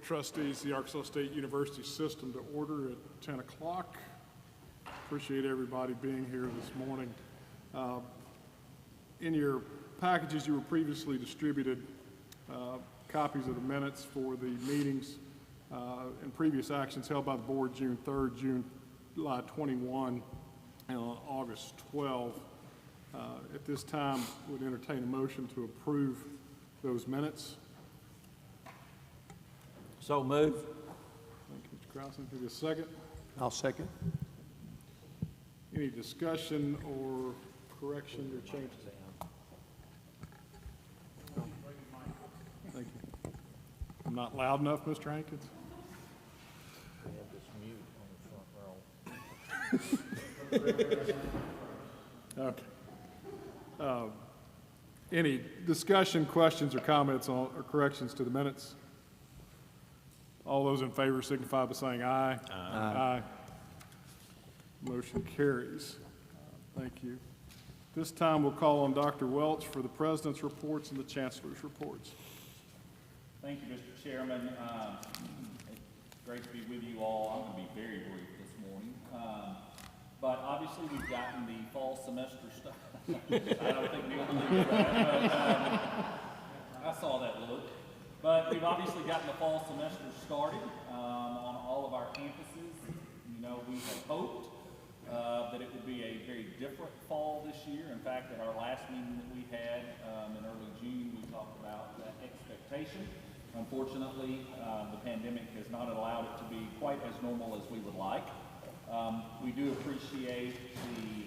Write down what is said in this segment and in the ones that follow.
Trustees, the Arkansas State University System to order at 10 o'clock. Appreciate everybody being here this morning. In your packages, you were previously distributed copies of the minutes for the meetings and previous actions held by the board June 3rd, July 21, and on August 12. At this time, would entertain a motion to approve those minutes. So moved. Thank you, Mr. Krausen. Give you a second. I'll second. Any discussion or correction or changes? Thank you. I'm not loud enough, Mr. Hankins? We have this mute on the front row. Okay. Any discussion, questions, or comments on, or corrections to the minutes? All those in favor signify by saying aye. Aye. Motion carries. Thank you. This time we'll call on Dr. Welch for the President's reports and the Chancellor's reports. Thank you, Mr. Chairman. It's great to be with you all. I'm going to be very brief this morning. But obviously we've gotten the fall semester started. I don't think we'll believe that, but I saw that look. But we've obviously gotten the fall semester started on all of our campuses. You know, we had hoped that it would be a very different fall this year. In fact, at our last meeting that we had in early June, we talked about that expectation. Unfortunately, the pandemic has not allowed it to be quite as normal as we would like. We do appreciate the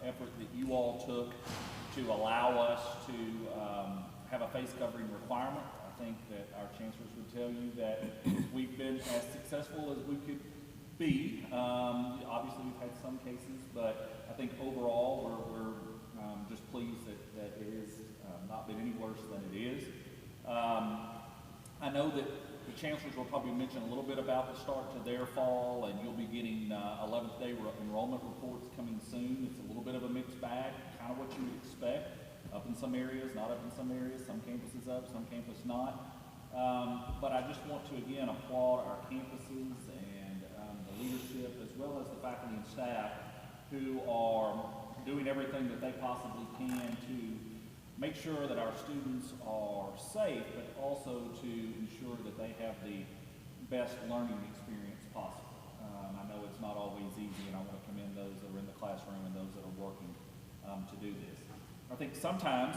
effort that you all took to allow us to have a face covering requirement. I think that our chancellors would tell you that we've been as successful as we could be. Obviously, we've had some cases, but I think overall we're just pleased that it has not been any worse than it is. I know that the chancellors will probably mention a little bit about the start to their fall, and you'll be getting 11th day enrollment reports coming soon. It's a little bit of a mixed bag, kind of what you would expect. Up in some areas, not up in some areas, some campuses up, some campus not. But I just want to again applaud our campuses and the leadership, as well as the faculty and staff who are doing everything that they possibly can to make sure that our students are safe, but also to ensure that they have the best learning experience possible. I know it's not always easy, and I want to commend those that are in the classroom and those that are working to do this. I think sometimes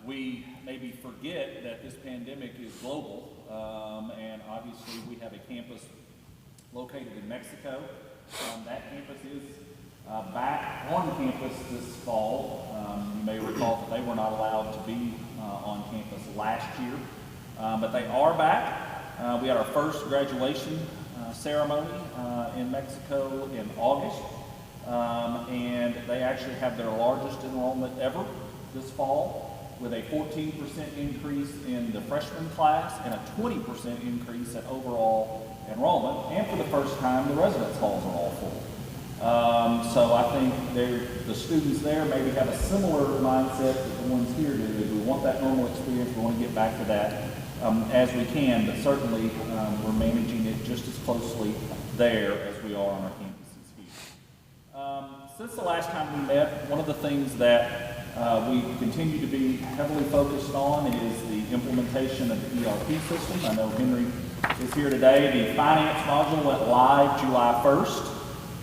we maybe forget that this pandemic is global, and obviously we have a campus located in Mexico. That campus is back on campus this fall. You may recall that they were not allowed to be on campus last year, but they are back. We had our first graduation ceremony in Mexico in August, and they actually have their largest enrollment ever this fall, with a 14% increase in the freshman class and a 20% increase in overall enrollment, and for the first time the residence halls are all full. So I think the students there maybe have a similar mindset that the ones here do. We want that normal experience, we want to get back to that as we can, but certainly we're managing it just as closely there as we are on our campuses here. Since the last time we met, one of the things that we continue to be heavily focused on is the implementation of the ERP system. I know Henry is here today. The finance module went live July 1st.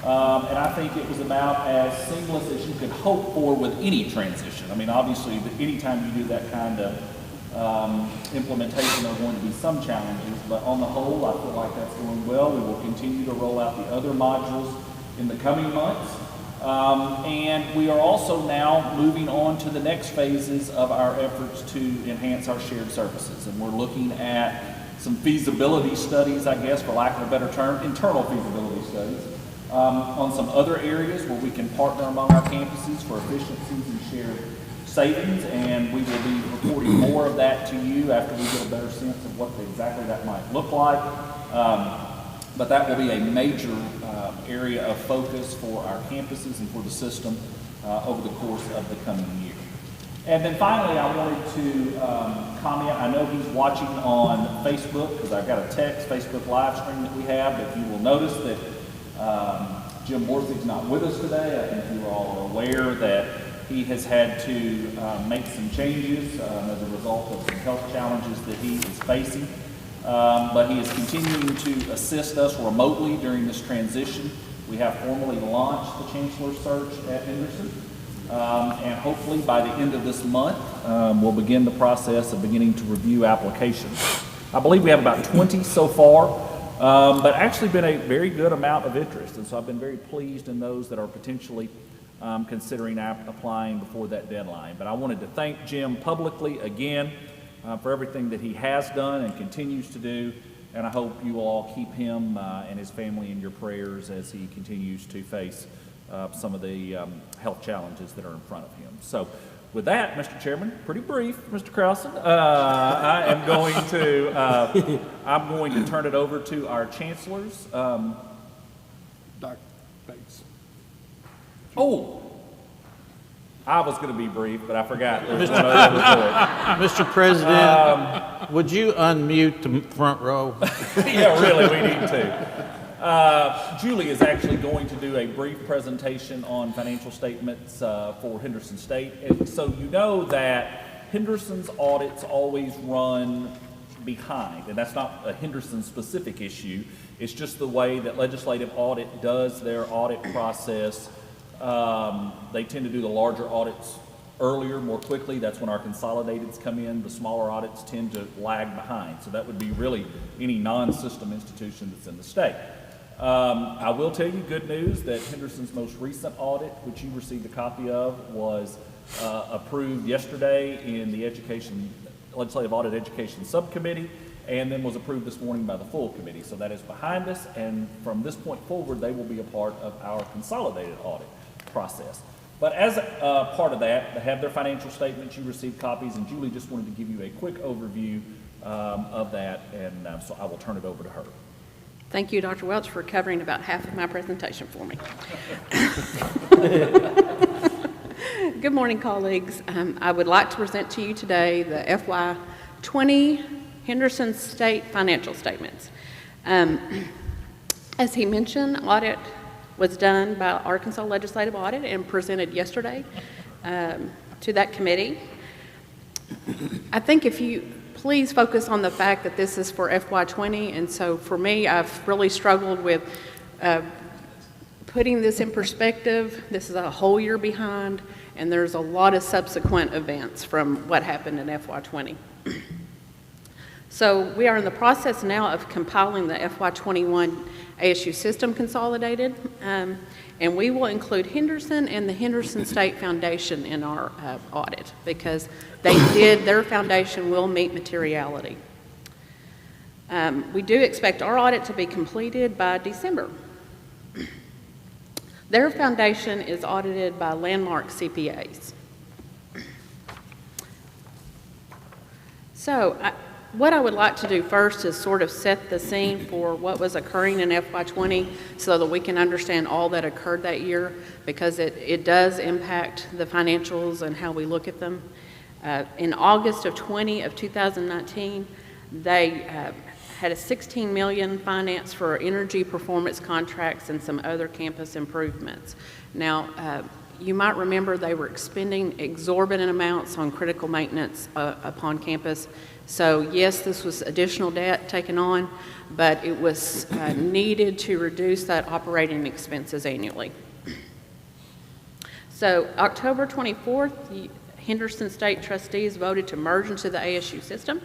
And I think it was about as seamless as you could hope for with any transition. I mean, obviously, anytime you do that kind of implementation, there are going to be some challenges, but on the whole, I feel like that's going well. We will continue to roll out the other modules in the coming months. And we are also now moving on to the next phases of our efforts to enhance our shared services. And we're looking at some feasibility studies, I guess, for lack of a better term, internal feasibility studies, on some other areas where we can partner among our campuses for efficiencies and shared savings. And we will be reporting more of that to you after we get a better sense of what exactly that might look like. But that will be a major area of focus for our campuses and for the system over the course of the coming year. And then finally, I wanted to comment, I know he's watching on Facebook, because I've got a Facebook live stream that we have, but you will notice that Jim Worthing's not with us today. I think you all are aware that he has had to make some changes as a result of some health challenges that he is facing. But he is continuing to assist us remotely during this transition. We have formally launched the Chancellor search at Henderson. And hopefully by the end of this month, we'll begin the process of beginning to review applications. I believe we have about 20 so far, but actually been a very good amount of interest. And so I've been very pleased in those that are potentially considering applying before that deadline. But I wanted to thank Jim publicly again for everything that he has done and continues to do. And I hope you will all keep him and his family in your prayers as he continues to face some of the health challenges that are in front of him. So with that, Mr. Chairman, pretty brief, Mr. Krausen, I'm going to turn it over to our chancellors. Dr. Bates. Oh, I was going to be brief, but I forgot. There was one other report. Mr. President, would you unmute the front row? Yeah, really, we need to. Julie is actually going to do a brief presentation on financial statements for Henderson State. And so you know that Henderson's audits always run behind, and that's not a Henderson-specific issue. It's just the way that legislative audit does their audit process. They tend to do the larger audits earlier, more quickly. That's when our Consolidateds come in. The smaller audits tend to lag behind. So that would be really any non-system institution that's in the state. I will tell you good news that Henderson's most recent audit, which you received a copy of, was approved yesterday in the Legislative Audit Education Subcommittee, and then was approved this morning by the full committee. So that is behind us, and from this point forward, they will be a part of our consolidated audit process. But as a part of that, they have their financial statements. You received copies, and Julie just wanted to give you a quick overview of that, and so I will turn it over to her. Thank you, Dr. Welch, for covering about half of my presentation for me. Good morning, colleagues. I would like to present to you today the FY20 Henderson State financial statements. As he mentioned, audit was done by Arkansas Legislative Audit and presented yesterday to that committee. I think if you please focus on the fact that this is for FY20, and so for me, I've really struggled with putting this in perspective. This is a whole year behind, and there's a lot of subsequent events from what happened in FY20. So we are in the process now of compiling the FY21 ASU System Consolidated, and we will include Henderson and the Henderson State Foundation in our audit because their foundation will meet materiality. We do expect our audit to be completed by December. Their foundation is audited by Landmark CPAs. So what I would like to do first is sort of set the scene for what was occurring in FY20 so that we can understand all that occurred that year, because it does impact the financials and how we look at them. In August of 2019, they had a $16 million finance for energy performance contracts and some other campus improvements. Now, you might remember they were expending exorbitant amounts on critical maintenance upon campus. So yes, this was additional debt taken on, but it was needed to reduce that operating expenses annually. So October 24th, the Henderson State Trustees voted to merge into the ASU system.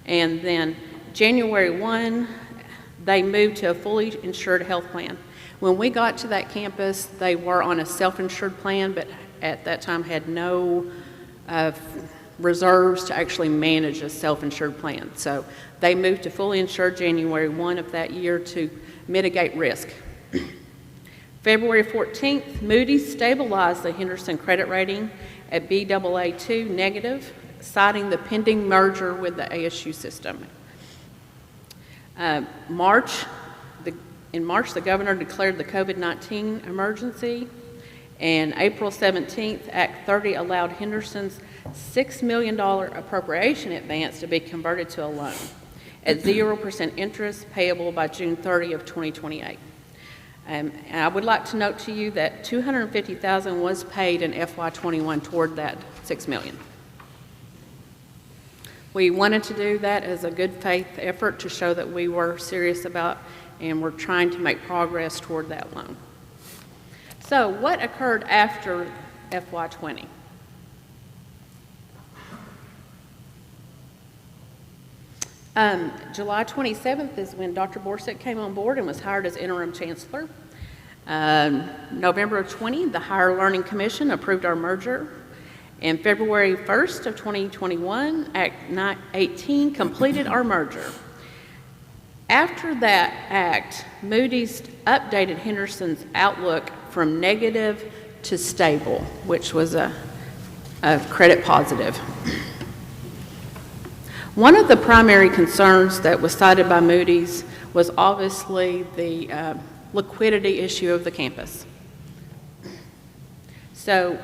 And then January 1, they moved to a fully insured health plan. When we got to that campus, they were on a self-insured plan, but at that time had no reserves to actually manage a self-insured plan. So they moved to fully insured January 1 of that year to mitigate risk. February 14th, Moody's stabilized the Henderson credit rating at Baa2 negative, citing the pending merger with the ASU system. In March, the governor declared the COVID-19 emergency, And April 17th, Act 30 allowed Henderson's $6 million appropriation advance to be converted to a loan at 0% interest payable by June 30 of 2028. And I would like to note to you that $250,000 was paid in FY21 toward that $6 million. We wanted to do that as a good faith effort to show that we were serious about and we're trying to make progress toward that loan. So what occurred after FY20? July 27th is when Dr. Borsett came on board and was hired as interim chancellor. November of 20, the Higher Learning Commission approved our merger. And February 1st of 2021, Act 18 completed our merger. After that act, Moody's updated Henderson's outlook from negative to stable, which was a credit positive. One of the primary concerns that was cited by Moody's was obviously the liquidity issue of the campus. So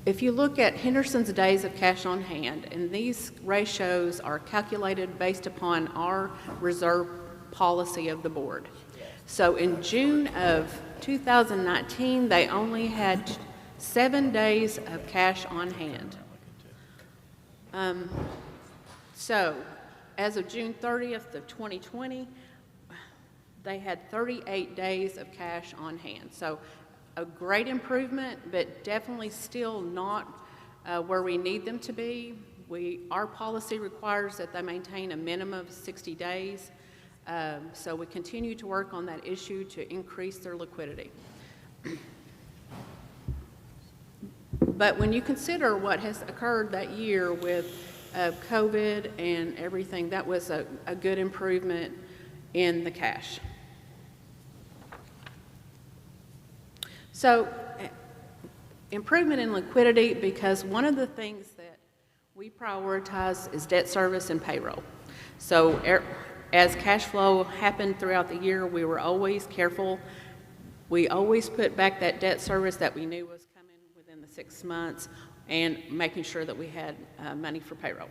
if you look at Henderson's days of cash on hand, and these ratios are calculated based upon our reserve policy of the board. So in June of 2019, they only had 7 days of cash on hand. So as of June 30th of 2020, they had 38 days of cash on hand. So a great improvement, but definitely still not where we need them to be. Our policy requires that they maintain a minimum of 60 days. So we continue to work on that issue to increase their liquidity. But when you consider what has occurred that year with COVID and everything, that was a good improvement in the cash. So improvement in liquidity, because one of the things that we prioritize is debt service and payroll. So as cash flow happened throughout the year, we were always careful. We always put back that debt service that we knew was coming within the 6 months and making sure that we had money for payroll.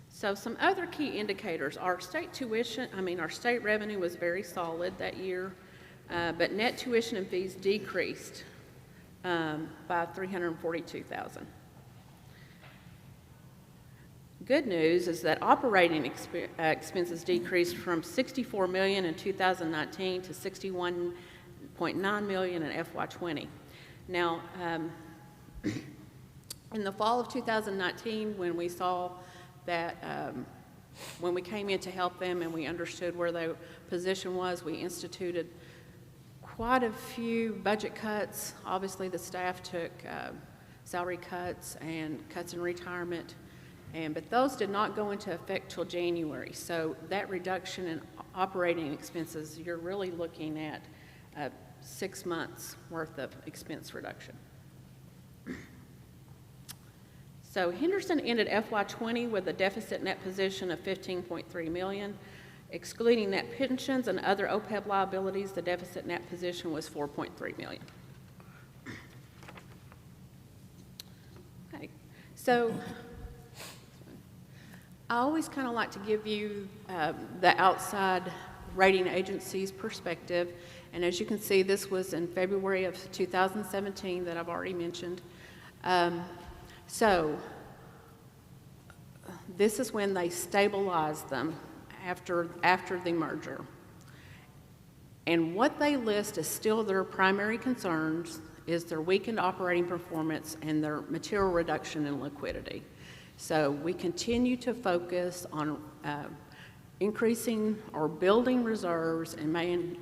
So some other key indicators, our state revenue was very solid that year, but net tuition and fees decreased by $342,000. Good news is that operating expenses decreased from $64 million in 2019 to $61.9 million in FY20. Now, in the fall of 2019, when we saw that, when we came in to help them and we understood where their position was, we instituted quite a few budget cuts. Obviously, the staff took salary cuts and cuts in retirement, but those did not go into effect till January. So that reduction in operating expenses, you're really looking at 6 months worth of expense reduction. So Henderson ended FY20 with a deficit net position of $15.3 million. Excluding net pensions and other OPEB liabilities, the deficit net position was $4.3 million. Okay, so I always kind of like to give you the outside rating agency's perspective, and as you can see, this was in February of 2017 that I've already mentioned. So this is when they stabilized them after the merger. And what they list as still their primary concerns is their weakened operating performance and their material reduction in liquidity. So we continue to focus on increasing or building reserves and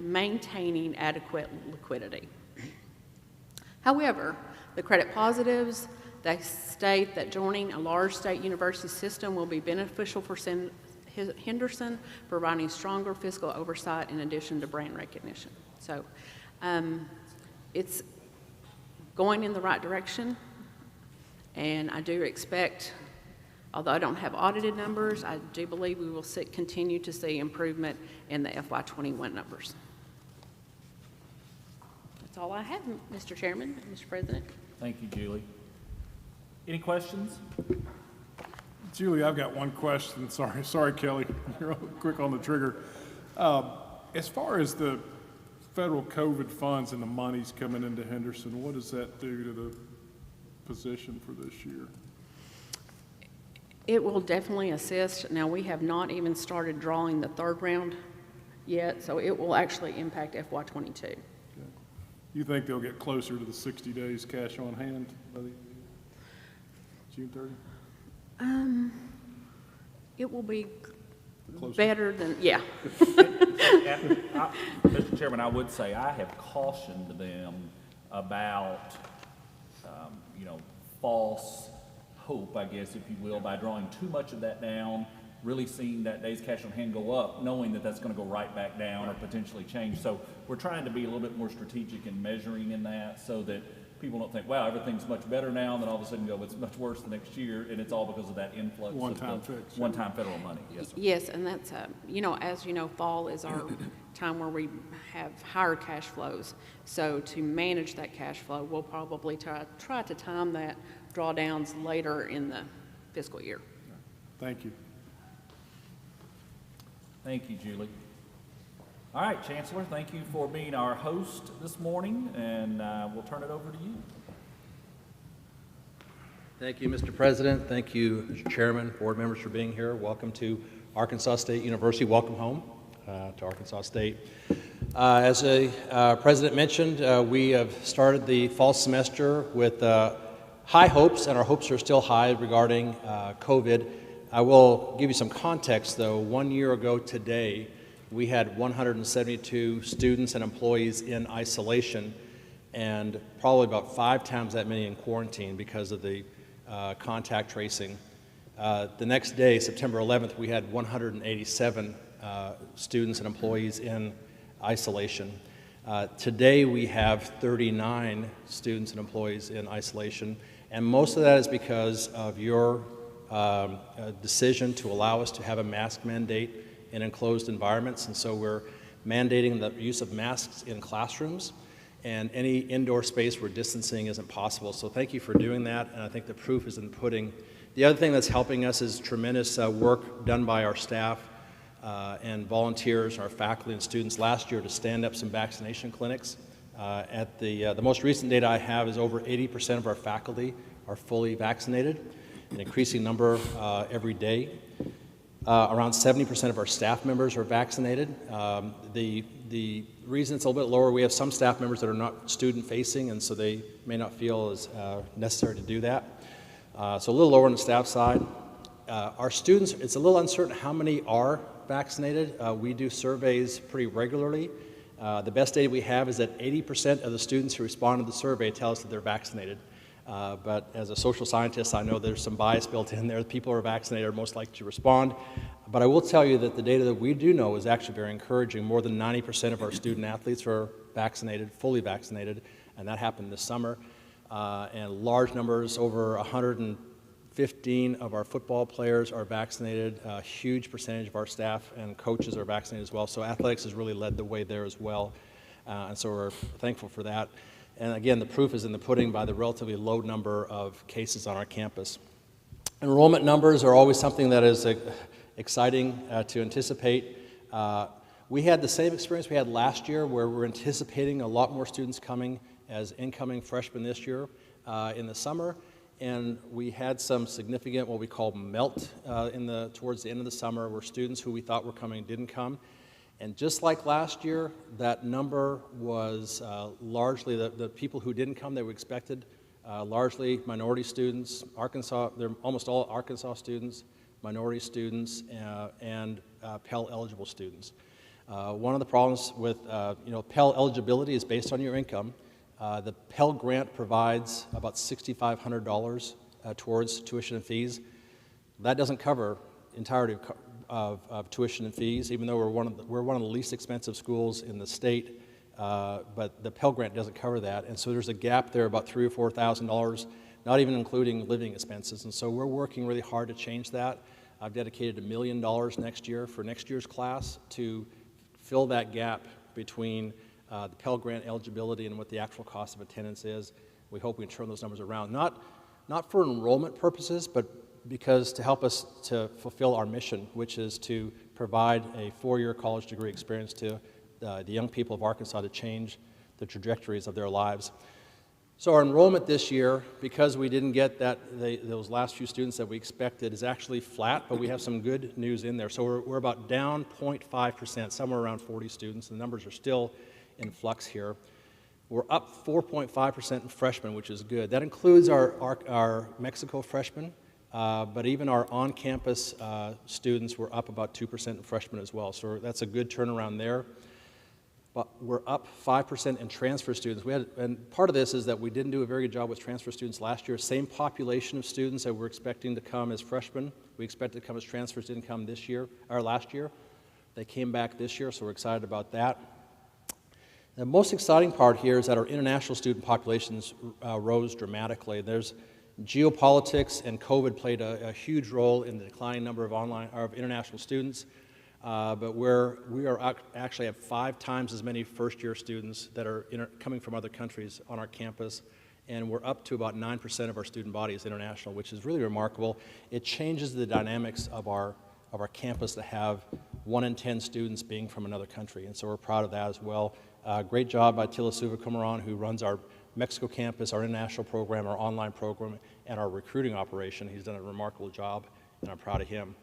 maintaining adequate liquidity. However, the credit positives, they state that joining a large state university system will be beneficial for Henderson, providing stronger fiscal oversight in addition to brand recognition. So it's going in the right direction, and I do expect, although I don't have audited numbers, I do believe we will continue to see improvement in the FY21 numbers. That's all I have, Mr. Chairman, Mr. President. Thank you, Julie. Any questions? Julie, I've got one question. Sorry, Kelly. You're quick on the trigger. As far as the federal COVID funds and the monies coming into Henderson, what does that do to the position for this year? It will definitely assist. Now, we have not even started drawing the third round yet, so it will actually impact FY '22. Okay. You think they'll get closer to the 60 days cash on hand by the June 30? It will be Closer. better than, yeah. Mr. Chairman, I would say I have cautioned them about, false hope, I guess, if you will, by drawing too much of that down, really seeing that day's cash on hand go up, knowing that that's going to go right back down or potentially change. So we're trying to be a little bit more strategic in measuring in that so that people don't think, wow, everything's much better now, and then all of a sudden go, it's much worse the next year, and it's all because of that influx One-time of the fix. one-time federal money. Yes, sir. Yes, and that's, as you know, fall is our time where we have higher cash flows. So to manage that cash flow, we'll probably try to time that drawdowns later in the fiscal year. Thank you. Thank you, Julie. All right, Chancellor, thank you for being our host this morning, and we'll turn it over to you. Thank you, Mr. President. Thank you, Mr. Chairman, board members for being here. Welcome to Arkansas State University. Welcome home to Arkansas State. As the President mentioned, we have started the fall semester with high hopes, and our hopes are still high regarding COVID. I will give you some context, though. 1 year ago today, we had 172 students and employees in isolation, and probably about 5 times that many in quarantine because of the contact tracing. The next day, September 11th, we had 187 students and employees in isolation. Today, we have 39 students and employees in isolation, and most of that is because of your decision to allow us to have a mask mandate in enclosed environments, and so we're mandating the use of masks in classrooms and any indoor space where distancing isn't possible. So thank you for doing that, and I think the proof is in the pudding. The other thing that's helping us is tremendous work done by our staff and volunteers, our faculty and students last year to stand up some vaccination clinics. At the most recent data I have is over 80% of our faculty are fully vaccinated, an increasing number every day. Around 70% of our staff members are vaccinated. The reason it's a little bit lower, we have some staff members that are not student-facing, and so they may not feel as necessary to do that. So a little lower on the staff side. Our students, it's a little uncertain how many are vaccinated. We do surveys pretty regularly. The best data we have is that 80% of the students who respond to the survey tell us that they're vaccinated. But as a social scientist, I know there's some bias built in there. People who are vaccinated are most likely to respond. But I will tell you that the data that we do know is actually very encouraging. More than 90% of our student athletes are vaccinated, fully vaccinated, and that happened this summer. And large numbers, over 115 of our football players are vaccinated. A huge percentage of our staff and coaches are vaccinated as well. So athletics has really led the way there as well. And so we're thankful for that. And again, the proof is in the pudding by the relatively low number of cases on our campus. Enrollment numbers are always something that is exciting to anticipate. We had the same experience we had last year where we're anticipating a lot more students coming as incoming freshmen this year in the summer. And we had some significant, what we call melt towards the end of the summer, where students who we thought were coming didn't come. And just like last year, that number was largely the people who didn't come that we expected, largely minority students, they're almost all Arkansas students, minority students, and Pell eligible students. One of the problems with Pell eligibility is based on your income. The Pell grant provides about $6,500 towards tuition and fees. That doesn't cover entirety of tuition and fees, even though we're one of the least expensive schools in the state, but the Pell Grant doesn't cover that, and so there's a gap there about $3,000 or $4,000, not even including living expenses, and so we're working really hard to change that. I've dedicated $1 million next year for next year's class to fill that gap between the Pell Grant eligibility and what the actual cost of attendance is. We hope we can turn those numbers around, not for enrollment purposes, but because to help us to fulfill our mission, which is to provide a 4-year college degree experience to the young people of Arkansas to change the trajectories of their lives. So our enrollment this year, because we didn't get those last few students that we expected, is actually flat, but we have some good news in there. So we're about down 0.5%, somewhere around 40 students. The numbers are still in flux here. We're up 4.5% in freshmen, which is good. That includes our Mexico freshmen, but even our on-campus students were up about 2% in freshmen as well. So that's a good turnaround there. But we're up 5% in transfer students. And part of this is that we didn't do a very good job with transfer students last year. Same population of students that we're expecting to come as freshmen, we expected to come as transfers, didn't come this year, or last year. They came back this year, so we're excited about that. The most exciting part here is that our international student populations rose dramatically. There's geopolitics and COVID played a huge role in the declining number of international students. But we actually have 5 times as many first-year students that are coming from other countries on our campus, and we're up to about 9% of our student body is international, which is really remarkable. It changes the dynamics of our campus to have 1 in 10 students being from another country, and so we're proud of that as well. Great job by Tilasuva Kumaran, who runs our Mexico campus, our international program, our online program, and our recruiting operation. He's done a remarkable job, and I'm proud of him.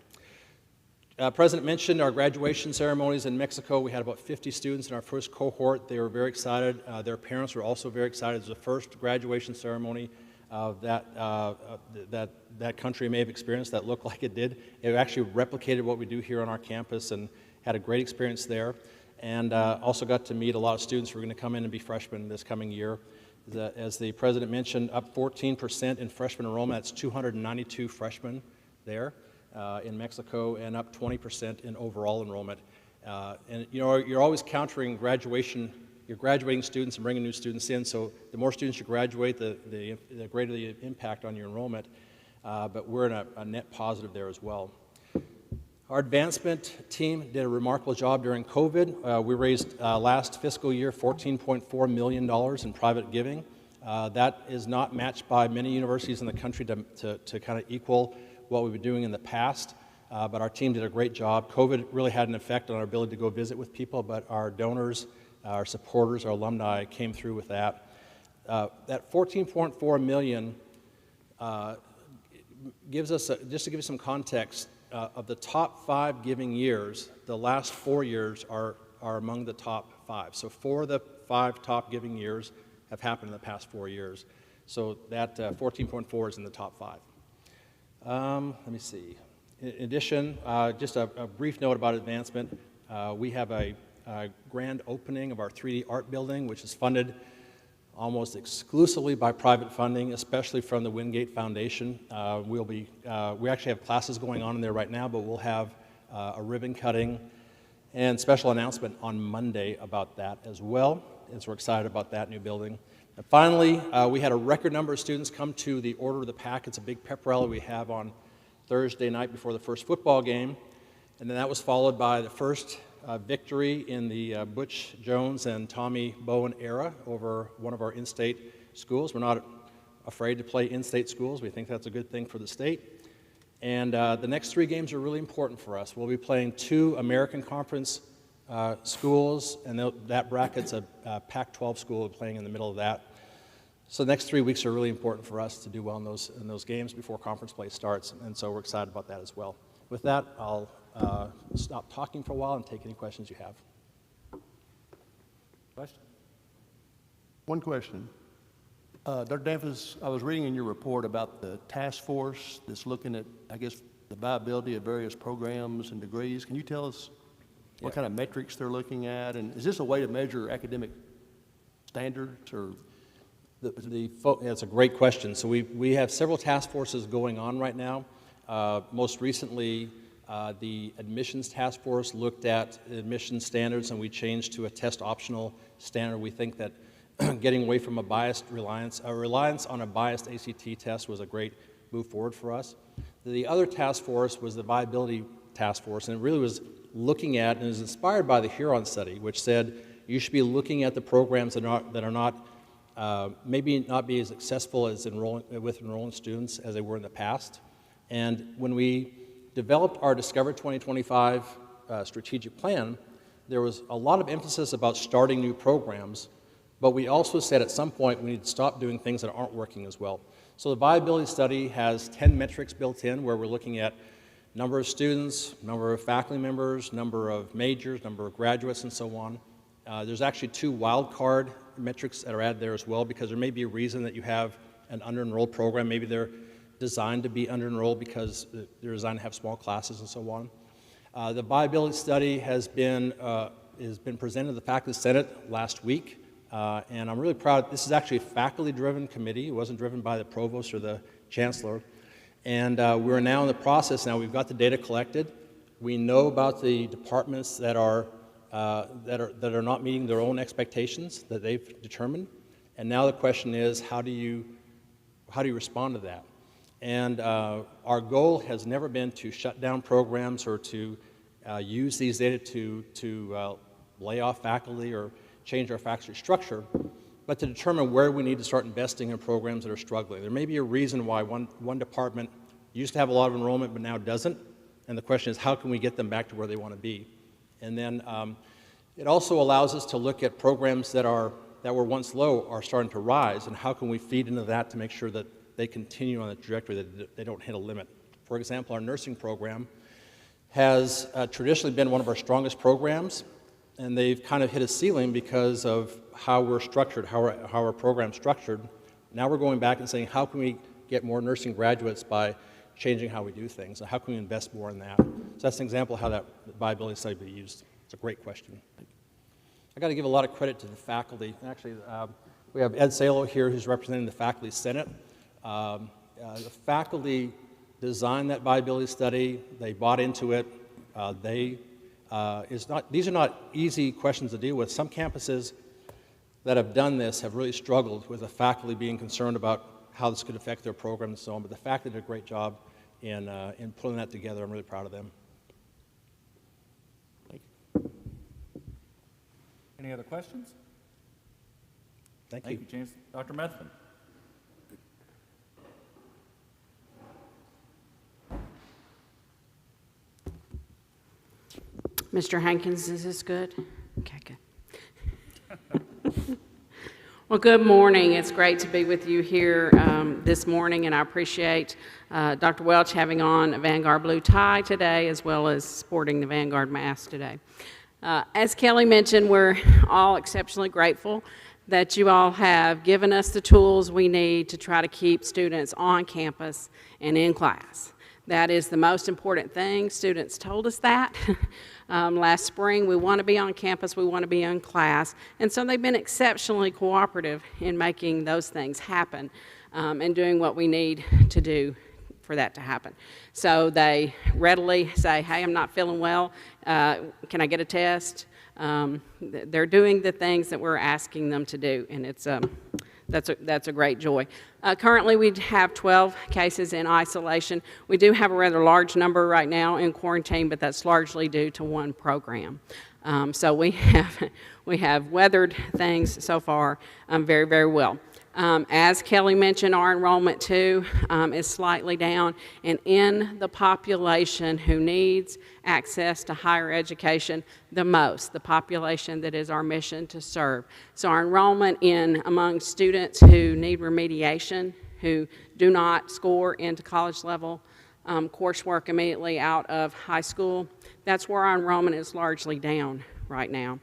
President mentioned our graduation ceremonies in Mexico. We had about 50 students in our first cohort. They were very excited. Their parents were also very excited. It was the first graduation ceremony that country may have experienced that looked like it did. It actually replicated what we do here on our campus and had a great experience there. And also got to meet a lot of students who are going to come in and be freshmen this coming year. As the president mentioned, up 14% in freshman enrollment. That's 292 freshmen there. In Mexico, and up 20% in overall enrollment. And you know, you're always countering graduation. You're graduating students and bringing new students in, so the more students you graduate, the greater the impact on your enrollment. But we're in a net positive there as well. Our advancement team did a remarkable job during COVID. We raised last fiscal year $14.4 million in private giving. That is not matched by many universities in the country to kind of equal what we've been doing in the past, but our team did a great job. COVID really had an effect on our ability to go visit with people, but our donors, our supporters, our alumni came through with that. That $14.4 million gives us, just to give you some context, of the top 5 giving years, the last 4 years are among the top 5. So 4 of the 5 top giving years have happened in the past 4 years. So that 14.4 is in the top 5. Let me see. In addition, just a brief note about advancement. We have a grand opening of our 3D art building, which is funded almost exclusively by private funding, especially from the Wingate Foundation. We actually have classes going on in there right now, but we'll have a ribbon cutting and special announcement on Monday about that as well, as we're excited about that new building. And finally, we had a record number of students come to the Order of the Pack. It's a big pep rally we have on Thursday night before the first football game. And then that was followed by the first victory in the Butch Jones and Tommy Bowen era over one of our in-state schools. We're not afraid to play in-state schools. We think that's a good thing for the state. And the next 3 games are really important for us. We'll be playing 2 American Conference schools, and that bracket's a Pac-12 school playing in the middle of that. So the next 3 weeks are really important for us to do well in those games before conference play starts, and so we're excited about that as well. With that, I'll stop talking for a while and take any questions you have. Question? One question. Dr. Danforth, I was reading in your report about the task force that's looking at, I guess, the viability of various programs and degrees. Can you tell us what kind of metrics they're looking at? And is this a way to measure academic standards or? That's a great question. So we have several task forces going on right now. Most recently, the admissions task force looked at admissions standards, and we changed to a test optional standard. We think that getting away from a reliance on a biased ACT test was a great move forward for us. The other task force was the Viability Task Force, and it really was looking at and was inspired by the Huron study, which said, you should be looking at the programs that are not maybe not be as successful as enrolling students as they were in the past. And when we developed our Discover 2025 strategic plan, there was a lot of emphasis about starting new programs, but we also said at some point we need to stop doing things that aren't working as well. So the Viability Study has 10 metrics built in where we're looking at number of students, number of faculty members, number of majors, number of graduates, and so on. There's actually 2 wildcard metrics that are added there as well, because there may be a reason that you have an under-enrolled program. Maybe they're designed to be under-enrolled because they're designed to have small classes and so on. The Viability Study has been presented to the Faculty Senate last week, and I'm really proud. This is actually a faculty-driven committee. It wasn't driven by the provost or the chancellor. And we're now in the process. Now we've got the data collected. We know about the departments that are not meeting their own expectations that they've determined. And now the question is, how do you respond to that? And our goal has never been to shut down programs or to use these data to lay off faculty or change our faculty structure, but to determine where we need to start investing in programs that are struggling. There may be a reason why one department used to have a lot of enrollment but now doesn't, and the question is, how can we get them back to where they want to be? And then it also allows us to look at programs that were once low are starting to rise, and how can we feed into that to make sure that they continue on the trajectory, that they don't hit a limit. For example, our nursing program has traditionally been one of our strongest programs, and they've kind of hit a ceiling because of how we're structured, how our program's structured. Now we're going back and saying, how can we get more nursing graduates by changing how we do things, and how can we invest more in that? So that's an example of how that viability study will be used. It's a great question. I got to give a lot of credit to the faculty. Actually, we have Ed Salo here, who's representing the Faculty Senate. The faculty designed that viability study. They bought into it. These are not easy questions to deal with. Some campuses that have done this have really struggled with the faculty being concerned about how this could affect their program and so on. But the faculty did a great job in pulling that together. I'm really proud of them. Thank you. Any other questions? Thank you. Thank you, Chancellor. Dr. Methvin. Mr. Hankins, is this good? Okay, good. Well, good morning. It's great to be with you here this morning, and I appreciate Dr. Welch having on a Vanguard blue tie today, as well as sporting the Vanguard mask today. As Kelly mentioned, we're all exceptionally grateful that you all have given us the tools we need to try to keep students on campus and in class. That is the most important thing. Students told us that last spring. We want to be on campus, we want to be in class, and so they've been exceptionally cooperative in making those things happen and doing what we need to do for that to happen. So they readily say, hey, I'm not feeling well, can I get a test? They're doing the things that we're asking them to do, and that's a great joy. Currently, we have 12 cases in isolation. We do have a rather large number right now in quarantine, but that's largely due to one program. So we have weathered things so far very, very well. As Kelly mentioned, our enrollment too is slightly down, and in the population who needs access to higher education the most, the population that is our mission to serve. So our enrollment among students who need remediation, who do not score into college level coursework immediately out of high school, that's where our enrollment is largely down right now.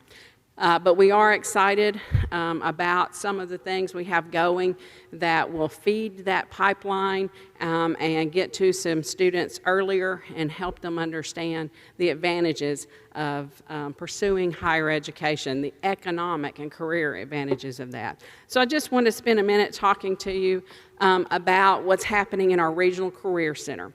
But we are excited about some of the things we have going that will feed that pipeline and get to some students earlier and help them understand the advantages of pursuing higher education, the economic and career advantages of that. So I just want to spend a minute talking to you about what's happening in our Regional Career Center.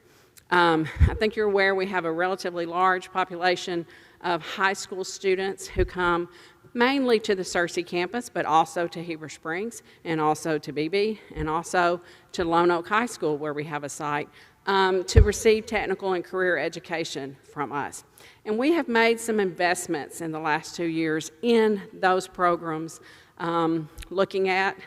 I think you're aware we have a relatively large population of high school students who come mainly to the Searcy campus, but also to Heber Springs, and also to BB, and also to Lone Oak High School, where we have a site to receive technical and career education from us. And we have made some investments in the last 2 years in those programs, looking at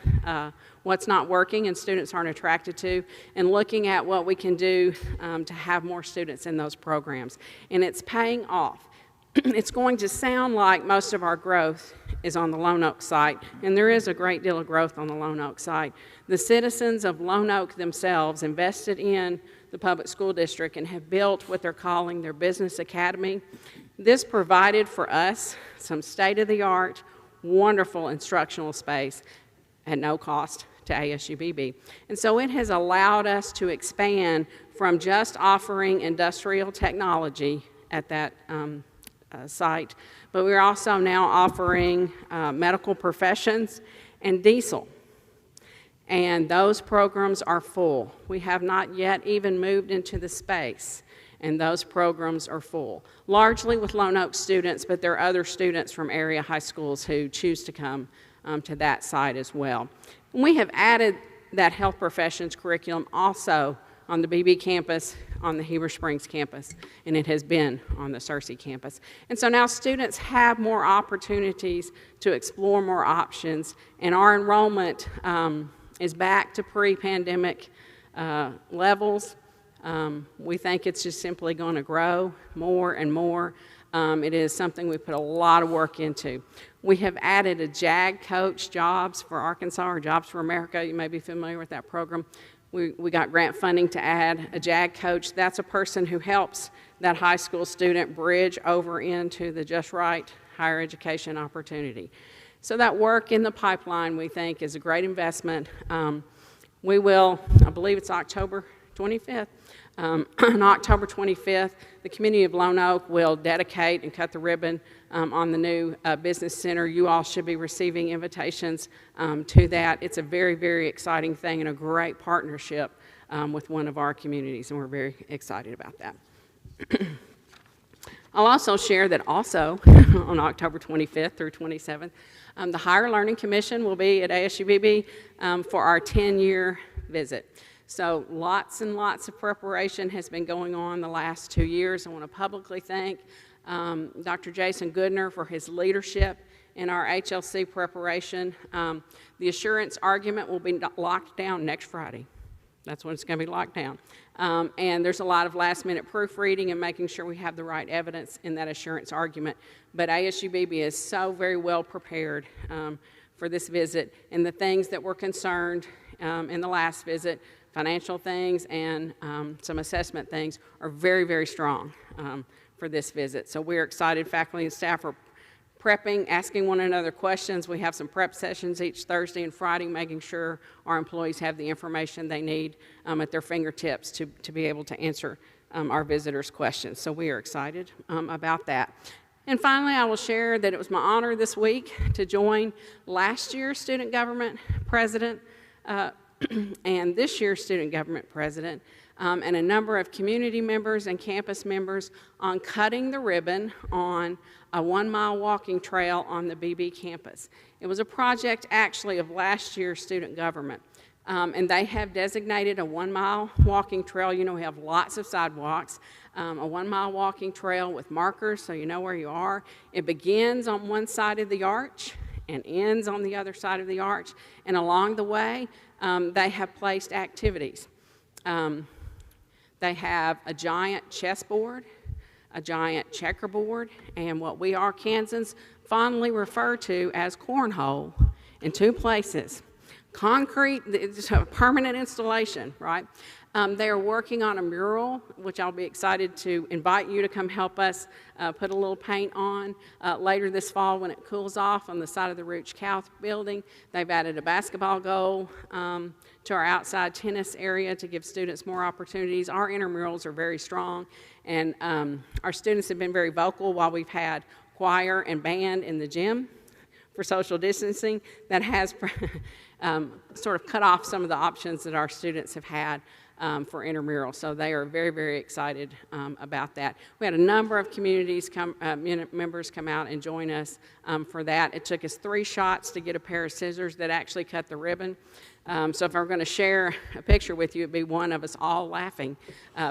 what's not working and students aren't attracted to, and looking at what we can do to have more students in those programs. And it's paying off. It's going to sound like most of our growth is on the Lone Oak site, and there is a great deal of growth on the Lone Oak site. The citizens of Lone Oak themselves invested in the public school district and have built what they're calling their business academy. This provided for us some state-of-the-art, wonderful instructional space at no cost to ASUBB. And so it has allowed us to expand from just offering industrial technology at that site, but we're also now offering medical professions and diesel. And those programs are full. We have not yet even moved into the space, and those programs are full. Largely with Lone Oak students, but there are other students from area high schools who choose to come to that site as well. And we have added that health professions curriculum also on the BB campus, on the Heber Springs campus, and it has been on the Searcy campus. And so now students have more opportunities to explore more options, and our enrollment is back to pre-pandemic levels. We think it's just simply going to grow more and more. It is something we put a lot of work into. We have added a JAG coach, Jobs for Arkansas, or Jobs for America. You may be familiar with that program. We got grant funding to add a JAG coach. That's a person who helps that high school student bridge over into the just right higher education opportunity. So that work in the pipeline, we think, is a great investment. We will, I believe it's October 25th, on October 25th, the community of Lone Oak will dedicate and cut the ribbon on the new business center. You all should be receiving invitations to that. It's a very, very exciting thing and a great partnership with one of our communities, and we're very excited about that. I'll also share that also on October 25th through 27th, the Higher Learning Commission will be at ASUBB for our 10-year visit. So lots and lots of preparation has been going on the last 2 years. I want to publicly thank Dr. Jason Goodner for his leadership in our HLC preparation. The assurance argument will be locked down next Friday. That's when it's going to be locked down. And there's a lot of last-minute proofreading and making sure we have the right evidence in that assurance argument. But ASUBB is so very well prepared for this visit, and the things that were concerned in the last visit, financial things and some assessment things, are very, very strong for this visit. So we're excited. Faculty and staff are prepping, asking one another questions. We have some prep sessions each Thursday and Friday, making sure our employees have the information they need at their fingertips to be able to answer our visitors' questions. So we are excited about that. And finally, I will share that it was my honor this week to join last year's student government president and this year's student government president and a number of community members and campus members on cutting the ribbon on a 1-mile walking trail on the BB campus. It was a project actually of last year's student government. And they have designated a 1-mile walking trail. You know, we have lots of sidewalks. A 1-mile walking trail with markers so you know where you are. It begins on one side of the arch and ends on the other side of the arch. And along the way, they have placed activities. They have a giant chessboard, a giant checkerboard, and what we Arkansans fondly refer to as cornhole in 2 places. Concrete, it's a permanent installation, right? They are working on a mural, which I'll be excited to invite you to come help us put a little paint on later this fall when it cools off on the side of the Rooch Couth building. They've added a basketball goal to our outside tennis area to give students more opportunities. Our intramurals are very strong, and our students have been very vocal while we've had choir and band in the gym for social distancing. That has sort of cut off some of the options that our students have had. for intramural. So they are very, very excited about that. We had a number of communities members come out and join us for that. It took us 3 shots to get a pair of scissors that actually cut the ribbon. So if I were going to share a picture with you, it'd be one of us all laughing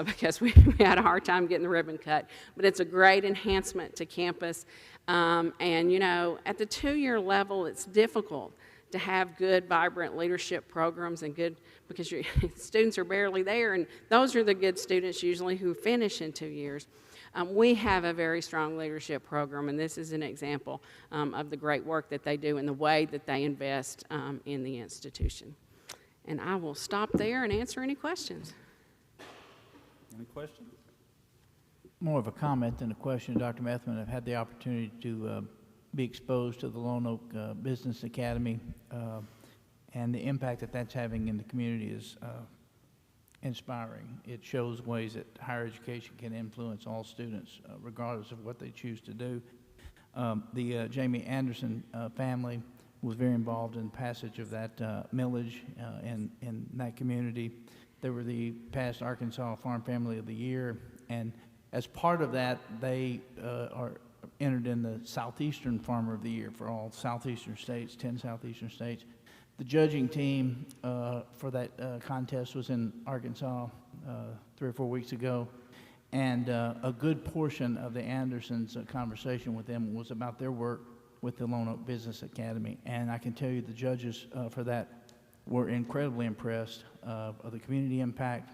because we had a hard time getting the ribbon cut. But it's a great enhancement to campus. And, you know, at the 2-year level, it's difficult to have good, vibrant leadership programs and good, because your students are barely there, and those are the good students usually who finish in 2 years. We have a very strong leadership program, and this is an example of the great work that they do and the way that they invest in the institution. And I will stop there and answer any questions. Any questions? More of a comment than a question, Dr. Methman. I've had the opportunity to be exposed to the Lone Oak Business Academy, and the impact that that's having in the community is inspiring. It shows ways that higher education can influence all students, regardless of what they choose to do. The Jamie Anderson family was very involved in the passage of that millage in that community. They were the past Arkansas Farm Family of the Year, and as part of that, they are entered in the Southeastern Farmer of the Year for all southeastern states, 10 southeastern states. The judging team for that contest was in Arkansas 3 or 4 weeks ago, and a good portion of the Andersons' conversation with them was about their work with the Lone Oak Business Academy. And I can tell you the judges for that were incredibly impressed of the community impact,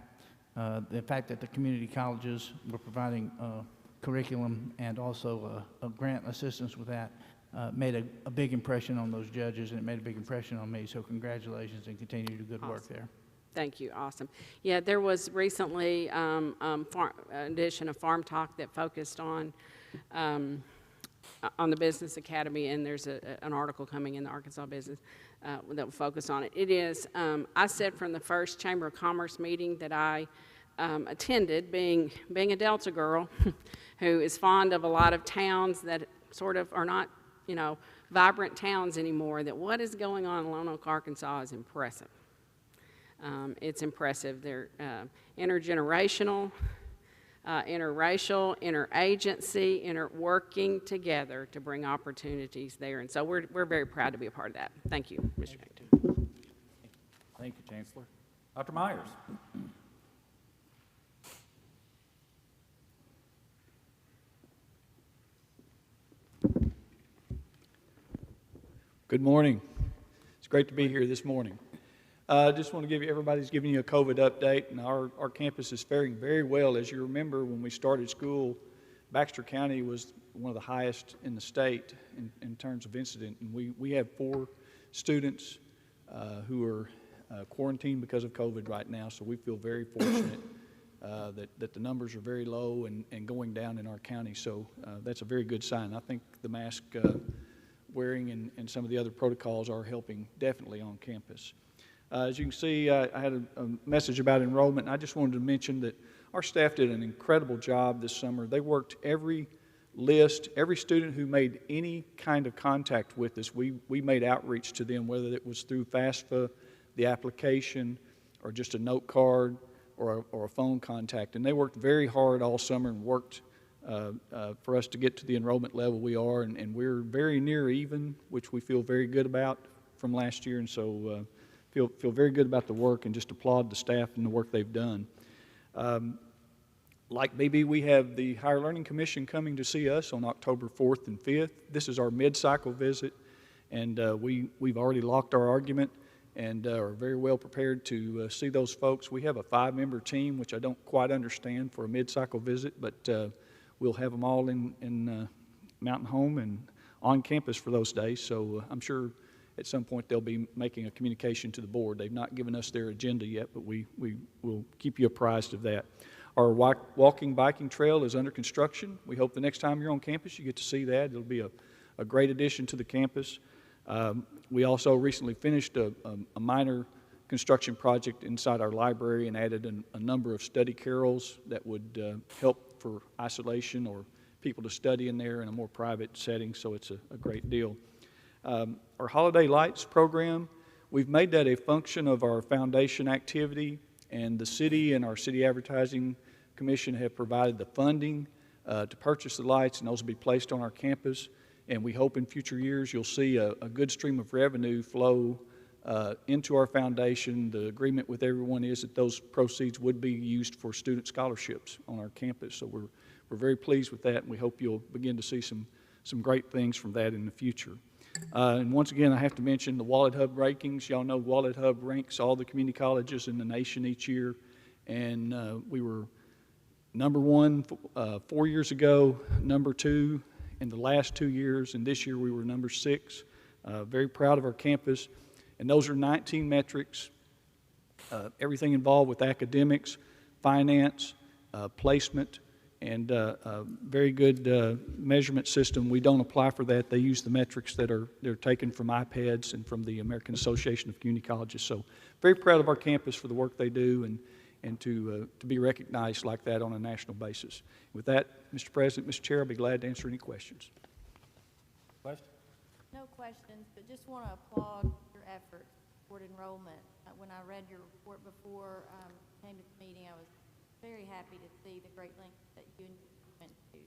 the fact that the community colleges were providing curriculum and also a grant assistance with that made a big impression on those judges, and it made a big impression on me. So congratulations and continue to do good work there. Thank you. Awesome. Yeah, there was recently an edition of Farm Talk that focused on the Business Academy, and there's an article coming in the Arkansas Business that will focus on it. It is, I said from the first Chamber of Commerce meeting that I attended, being a Delta girl who is fond of a lot of towns that sort of are not, you know, vibrant towns anymore, that what is going on in Lone Oak, Arkansas is impressive. It's impressive. They're intergenerational, interracial, interagency, working together to bring opportunities there. And so we're very proud to be a part of that. Thank you, Mr. Acton. Thank you, Chancellor. Dr. Myers. Good morning. It's great to be here this morning. I just want to give you, everybody's giving you a COVID update, and our campus is faring very well. As you remember, when we started school, Baxter County was one of the highest in the state in terms of incident, and we have 4 students who are quarantined because of COVID right now, so we feel very fortunate that the numbers are very low and going down in our county, so that's a very good sign. I think the mask wearing and some of the other protocols are helping definitely on campus. As you can see, I had a message about enrollment, and I just wanted to mention that our staff did an incredible job this summer. They worked every list, every student who made any kind of contact with us, we made outreach to them, whether it was through FAFSA, the application, or just a note card or a phone contact. And they worked very hard all summer and worked for us to get to the enrollment level we are, and we're very near even, which we feel very good about from last year, and so feel very good about the work and just applaud the staff and the work they've done. Like BB, we have the Higher Learning Commission coming to see us on October 4th and 5th. This is our mid-cycle visit, and we've already locked our argument and are very well prepared to see those folks. We have a 5-member team, which I don't quite understand for a mid-cycle visit, but we'll have them all in Mountain Home and on campus for those days, so I'm sure at some point they'll be making a communication to the board. They've not given us their agenda yet, but we will keep you apprised of that. Our walking, biking trail is under construction. We hope the next time you're on campus you get to see that. It'll be a great addition to the campus. We also recently finished a minor construction project inside our library and added a number of study carrels that would help for isolation or people to study in there in a more private setting, so it's a great deal. Our Holiday Lights program, we've made that a function of our foundation activity And the city and our city advertising commission have provided the funding to purchase the lights, and those will be placed on our campus. And we hope in future years you'll see a good stream of revenue flow into our foundation. The agreement with everyone is that those proceeds would be used for student scholarships on our campus. So we're very pleased with that, and we hope you'll begin to see some great things from that in the future. And once again, I have to mention the Wallet Hub rankings. Y'all know Wallet Hub ranks all the community colleges in the nation each year, and we were number 1 4 years ago, number 2 in the last 2 years, and this year we were number 6. Very proud of our campus. And those are 19 metrics, everything involved with academics, finance, placement, and a very good measurement system. We don't apply for that. They use the metrics they're taken from iPads and from the American Association of Community Colleges. So very proud of our campus for the work they do and to be recognized like that on a national basis. With that, Mr. President, Mr. Chair, I'll be glad to answer any questions. Question? No questions, but just want to applaud your efforts toward enrollment. When I read your report before I came to the meeting, I was very happy to see the great lengths that you went to.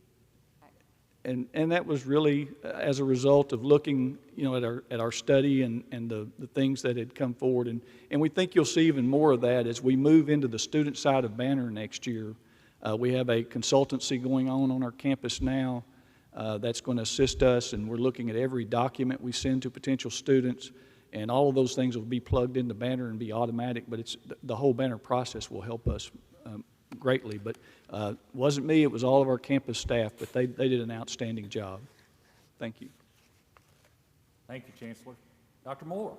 And that was really as a result of looking, at our study and the things that had come forward. And we think you'll see even more of that as we move into the student side of Banner next year. We have a consultancy going on our campus now that's going to assist us, and we're looking at every document we send to potential students, and all of those things will be plugged into Banner and be automatic, but the whole Banner process will help us greatly. But it wasn't me, it was all of our campus staff, but they did an outstanding job. Thank you. Thank you, Chancellor. Dr. Moore.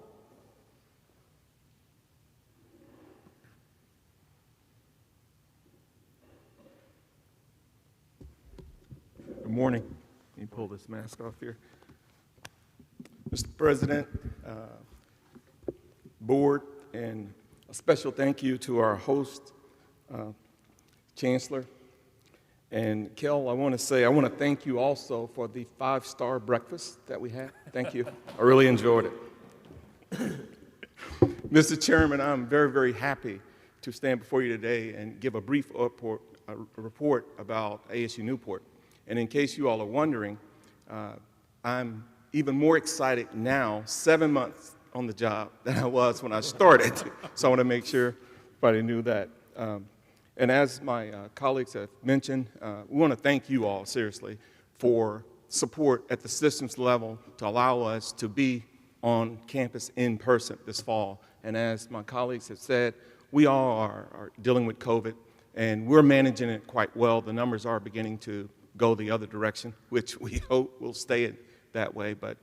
Good morning. Let me pull this mask off here. Mr. President, board, and a special thank you to our host, Chancellor. And Kel, I want to thank you also for the 5-star breakfast that we had. Thank you. I really enjoyed it. Mr. Chairman, I'm very, very happy to stand before you today and give a brief report about ASU Newport. And in case you all are wondering, I'm even more excited now, 7 months on the job, than I was when I started. So I want to make sure everybody knew that. And as my colleagues have mentioned, we want to thank you all, seriously, for support at the systems level to allow us to be on campus in person this fall. And as my colleagues have said, we all are dealing with COVID, and we're managing it quite well. The numbers are beginning to go the other direction, which we hope will stay that way. But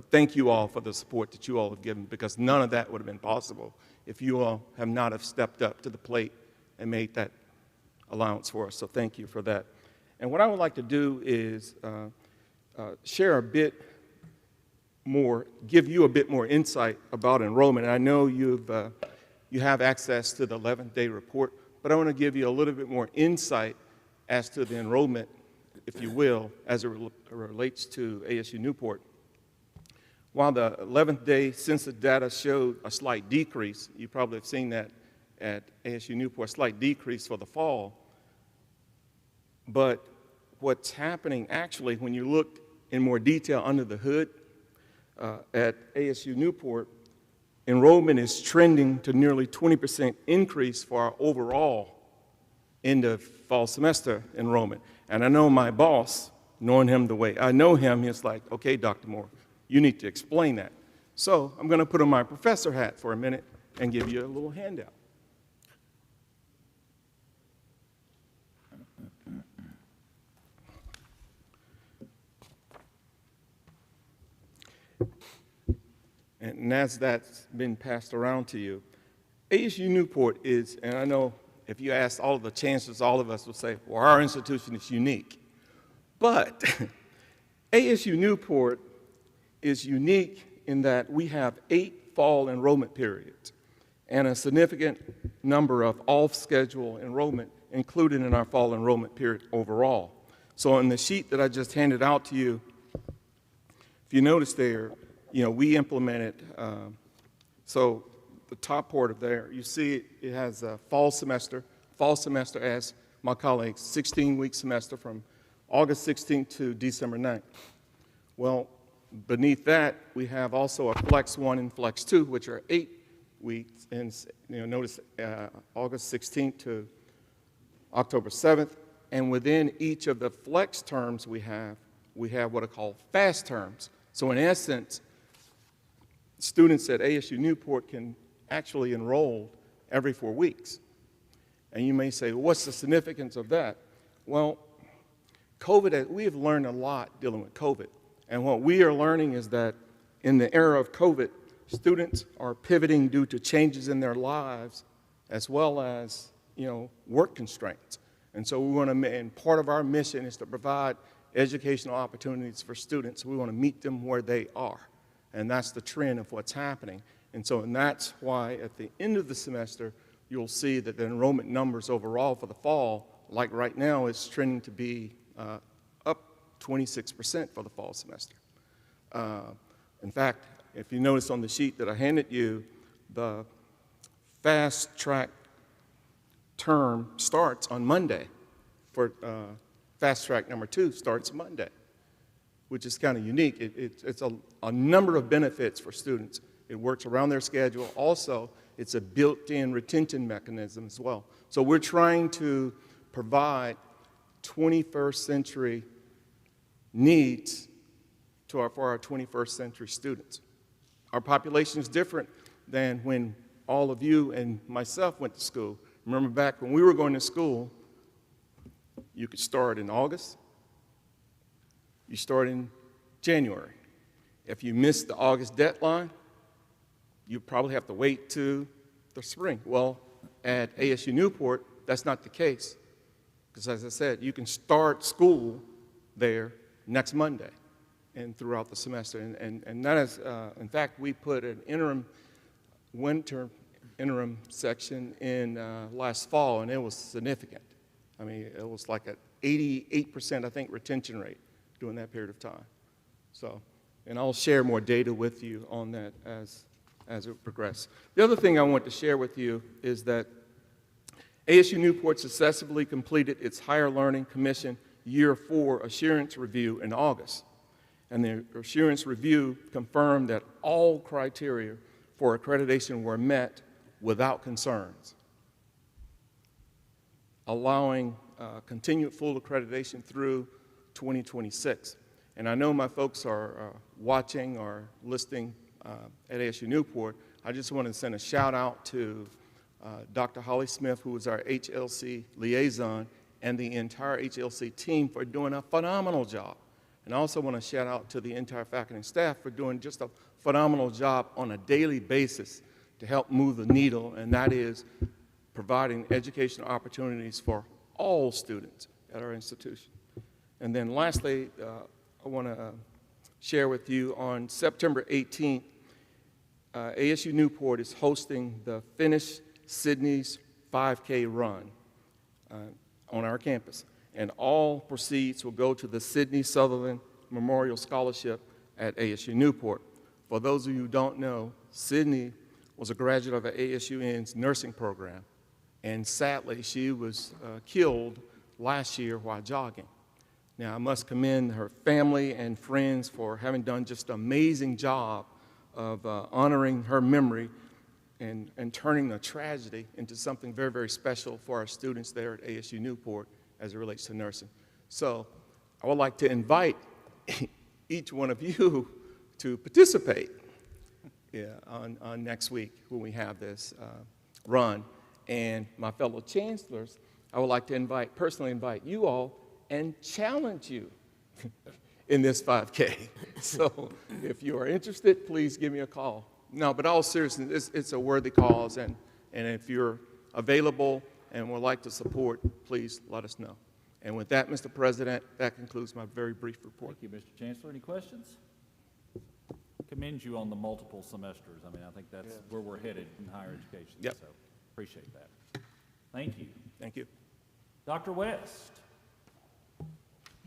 thank you all for the support that you all have given, because none of that would have been possible if you all have not have stepped up to the plate and made that allowance for us. So thank you for that. And what I would like to do is share a bit more, give you a bit more insight about enrollment. And I know you have access to the 11th day report, but I want to give you a little bit more insight as to the enrollment, if you will, as it relates to ASU Newport. While the 11th day census data showed a slight decrease, you probably have seen that at ASU Newport, a slight decrease for the fall. But what's happening actually, when you look in more detail under the hood at ASU Newport, enrollment is trending to nearly 20% increase for our overall end of fall semester enrollment. And I know my boss, knowing him the way I know him, he's like, okay, Dr. Moore, you need to explain that. So I'm going to put on my professor hat for a minute and give you a little handout. And as that's been passed around to you, ASU Newport is, and I know if you ask all of the chancellors, all of us will say, well, our institution is unique. But ASU Newport is unique in that we have 8 fall enrollment periods and a significant number of off-schedule enrollment included in our fall enrollment period overall. So on the sheet that I just handed out to you, if you notice there, we implemented, so the top part of there, you see it has a fall semester. Fall semester, as my colleagues, 16-week semester from August 16th to December 9th. Well, beneath that, we have also a Flex 1 and Flex 2, which are 8 weeks. And notice August 16th to October 7th. And within each of the Flex terms we have what are called fast terms. So in essence, students at ASU Newport can actually enroll every 4 weeks. And you may say, well, what's the significance of that? Well, COVID, we have learned a lot dealing with COVID. And what we are learning is that in the era of COVID, students are pivoting due to changes in their lives as well as, work constraints. And so we want to, and part of our mission is to provide educational opportunities for students. We want to meet them where they are. And that's the trend of what's happening. And that's why at the end of the semester, you'll see that the enrollment numbers overall for the fall, like right now, is trending to be up 26% for the fall semester. In fact, if you notice on the sheet that I handed you, the fast track term starts on Monday. For fast track number 2 starts Monday, which is kind of unique. It's a number of benefits for students. It works around their schedule. Also, it's a built-in retention mechanism as well. So we're trying to provide 21st century needs for our 21st century students. Our population is different than when all of you and myself went to school. Remember back when we were going to school, you could start in August, you start in January. If you missed the August deadline, you probably have to wait to the spring. Well, at ASU Newport, that's not the case. Because as I said, you can start school there next Monday and throughout the semester. And that is, in fact, we put an winter interim section in last fall, and it was significant. I mean, it was like an 88%, I think, retention rate during that period of time. So, and I'll share more data with you on that as it progresses. The other thing I want to share with you is that ASU Newport successfully completed its Higher Learning Commission Year 4 Assurance Review in August. And the assurance review confirmed that all criteria for accreditation were met without concerns, allowing continued full accreditation through 2026. And I know my folks are watching or listening at ASU Newport. I just want to send a shout out to Dr. Holly Smith, who is our HLC liaison, and the entire HLC team for doing a phenomenal job. And I also want to shout out to the entire faculty and staff for doing just a phenomenal job on a daily basis to help move the needle, and that is providing educational opportunities for all students at our institution. And then lastly, I want to share with you on September 18th, ASU Newport is hosting the Finish Sydney's 5K run on our campus. And all proceeds will go to the Sydney Sutherland Memorial Scholarship at ASU Newport. For those of you who don't know, Sydney was a graduate of ASUN's nursing program, and sadly, she was killed last year while jogging. Now, I must commend her family and friends for having done just an amazing job of honoring her memory and turning a tragedy into something very, very special for our students there at ASU Newport as it relates to nursing. So I would like to invite each one of you to participate on next week when we have this run. And my fellow chancellors, I would like to personally invite you all and challenge you in this 5K. So if you are interested, please give me a call. No, but all seriousness, it's a worthy cause, and if you're available and would like to support, please let us know. And with that, Mr. President, that concludes my very brief report. Thank you, Mr. Chancellor. Any questions? Commend you on the multiple semesters. I mean, I think that's where we're headed in higher education. Yep. So appreciate that. Thank you. Thank you. Dr. West.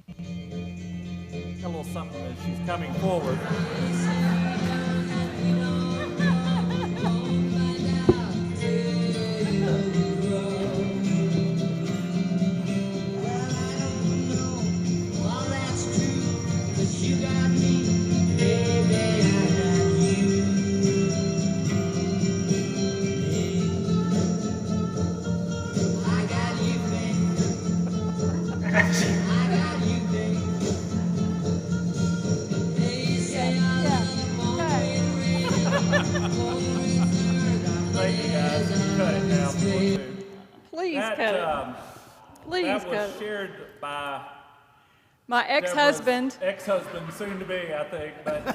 Got a little something as she's coming forward. cut it now if you want to. Please That, cut it. Please that cut was it. shared by My ex-husband. Deborah's ex-husband, soon to be, I think. But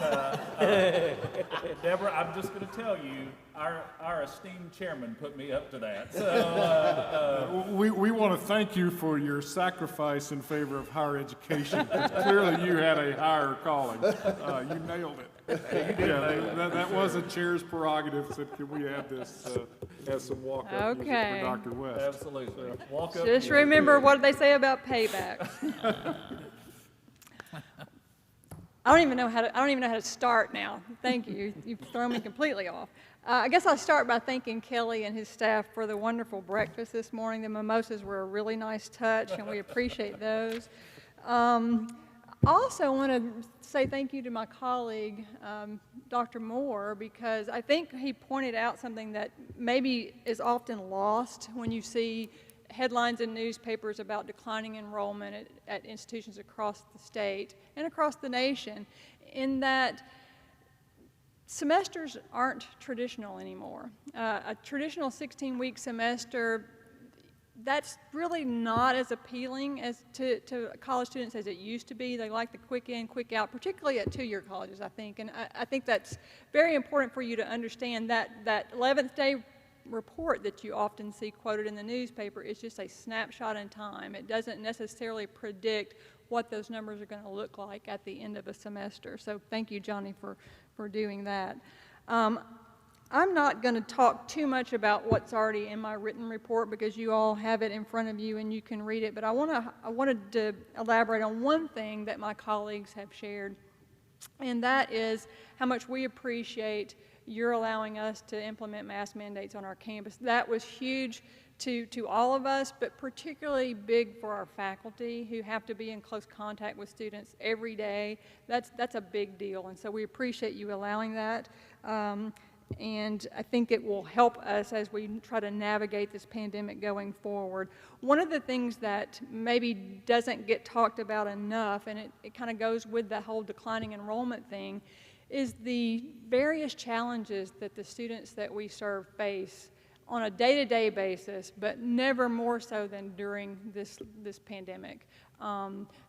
Deborah, I'm just going to tell you, our esteemed chairman put me up to that. So We want to thank you for your sacrifice in favor of higher education. 'Cause clearly, you had a higher calling. You nailed it. Yeah, that was a chair's prerogative. Said, can we have this as some walk-up music Okay. for Dr. West? absolutely. Walk up. Just remember what they say about paybacks. I don't even know how to start now. Thank you. You've thrown me completely off. I guess I'll start by thanking Kelly and his staff for the wonderful breakfast this morning. The mimosas were a really nice touch, and we appreciate those. Also, I want to say thank you to my colleague, Dr. Moore, because I think he pointed out something that maybe is often lost when you see headlines in newspapers about declining enrollment at institutions across the state and across the nation, in that semesters aren't traditional anymore. A traditional 16-week semester, that's really not as appealing as to college students as it used to be. They like the quick in, quick out, particularly at two-year colleges, I think. And I think that's very important for you to understand that 11th day report that you often see quoted in the newspaper is just a snapshot in time. It doesn't necessarily predict what those numbers are going to look like at the end of a semester. So thank you, Johnny, for doing that. I'm not going to talk too much about what's already in my written report because you all have it in front of you and you can read it, but I wanted to elaborate on one thing that my colleagues have shared, and that is how much we appreciate you're allowing us to implement mask mandates on our campus. That was huge to all of us, but particularly big for our faculty who have to be in close contact with students every day. That's a big deal, and so we appreciate you allowing that. And I think it will help us as we try to navigate this pandemic going forward. One of the things that maybe doesn't get talked about enough, and it kind of goes with the whole declining enrollment thing, is the various challenges that the students that we serve face on a day-to-day basis, but never more so than during this pandemic.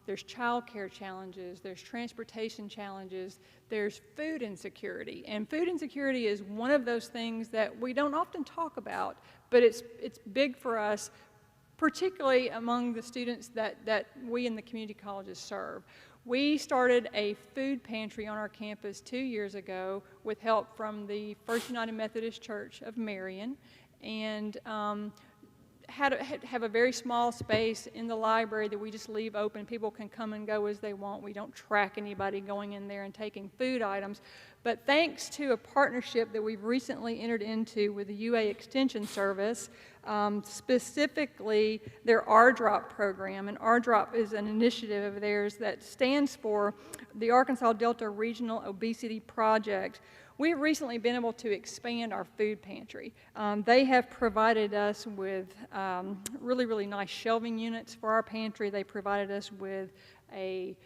There's childcare challenges, there's transportation challenges, there's food insecurity. And food insecurity is one of those things that we don't often talk about, but it's big for us, particularly among the students that we in the community colleges serve. We started a food pantry on our campus 2 years ago with help from the First United Methodist Church of Marion, and have a very small space in the library that we just leave open. People can come and go as they want. We don't track anybody going in there and taking food items. But thanks to a partnership that we've recently entered into with the UA Extension Service, specifically their RDROP program, and RDROP is an initiative of theirs that stands for the Arkansas Delta Regional Obesity Project. We've recently been able to expand our food pantry. They have provided us with really, really nice shelving units for our pantry. They provided us with a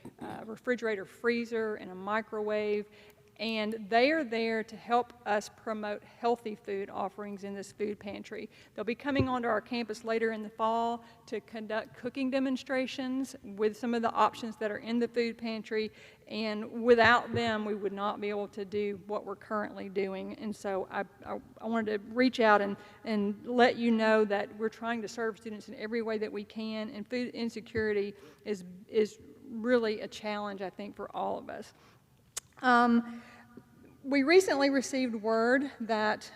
refrigerator freezer and a microwave. And they are there to help us promote healthy food offerings in this food pantry. They'll be coming onto our campus later in the fall to conduct cooking demonstrations with some of the options that are in the food pantry. And without them, we would not be able to do what we're currently doing. And so I wanted to reach out and let you know that we're trying to serve students in every way that we can. And food insecurity is really a challenge, I think, for all of us. We recently received word that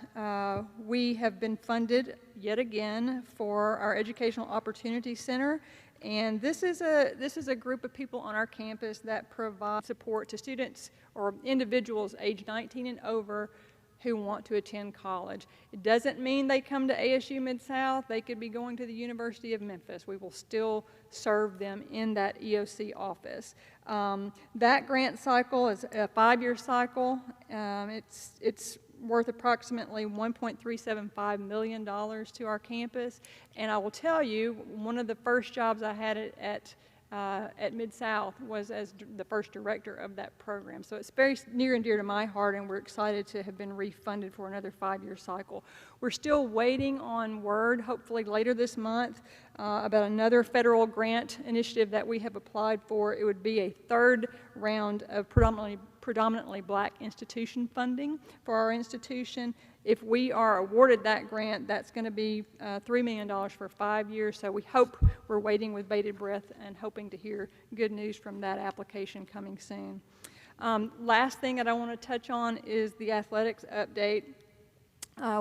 we have been funded yet again for our Educational Opportunity Center, and this is a group of people on our campus that provide support to students or individuals age 19 and over who want to attend college. It doesn't mean they come to ASU Mid-South. They could be going to the University of Memphis. We will still serve them in that EOC office. That grant cycle is a 5-year cycle. It's worth approximately $1.375 million to our campus. And I will tell you, one of the first jobs I had at at Mid-South was as the first director of that program. So it's very near and dear to my heart, and we're excited to have been refunded for another 5-year cycle. We're still waiting on word, hopefully later this month, about another federal grant initiative that we have applied for. It would be a third round of predominantly black institution funding for our institution. If we are awarded that grant, that's going to be $3 million for 5 years. So we hope, we're waiting with bated breath and hoping to hear good news from that application coming soon. Last thing that I want to touch on is the athletics update.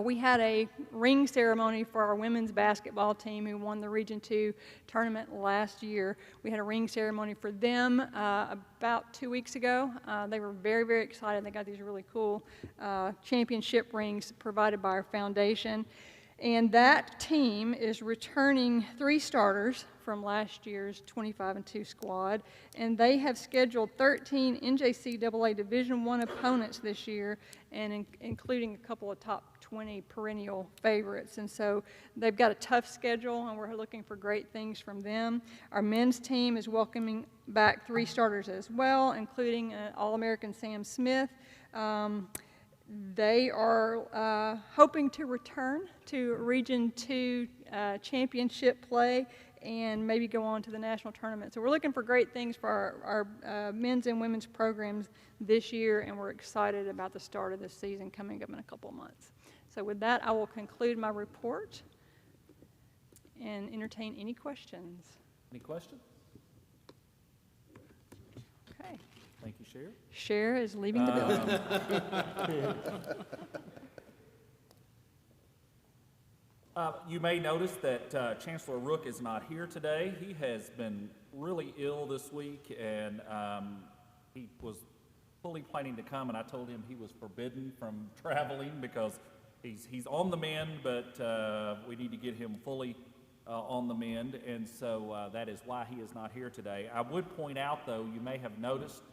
We had a ring ceremony for our women's basketball team who won the Region 2 tournament last year. We had a ring ceremony for them about 2 weeks ago. They were very, very excited. They got these really cool championship rings provided by our foundation. And that team is returning 3 starters from last year's 25-2 squad, and they have scheduled 13 NJCAA Division I opponents this year, and including a couple of top 20 perennial favorites. And so they've got a tough schedule, and we're looking for great things from them. Our men's team is welcoming back 3 starters as well, including All-American Sam Smith. They are hoping to return to Region 2 championship play and maybe go on to the national tournament. So we're looking for great things for our men's and women's programs this year, and we're excited about the start of this season coming up in a couple of months. So with that, I will conclude my report and entertain any questions. Any questions? Okay. Thank you, Sheriff. Cher is leaving the building. You may notice that Chancellor Rook is not here today. He has been really ill this week, and he was fully planning to come, and I told him he was forbidden from traveling because he's on the mend, but we need to get him fully on the mend, and so that is why he is not here today. I would point out, though, you may have noticed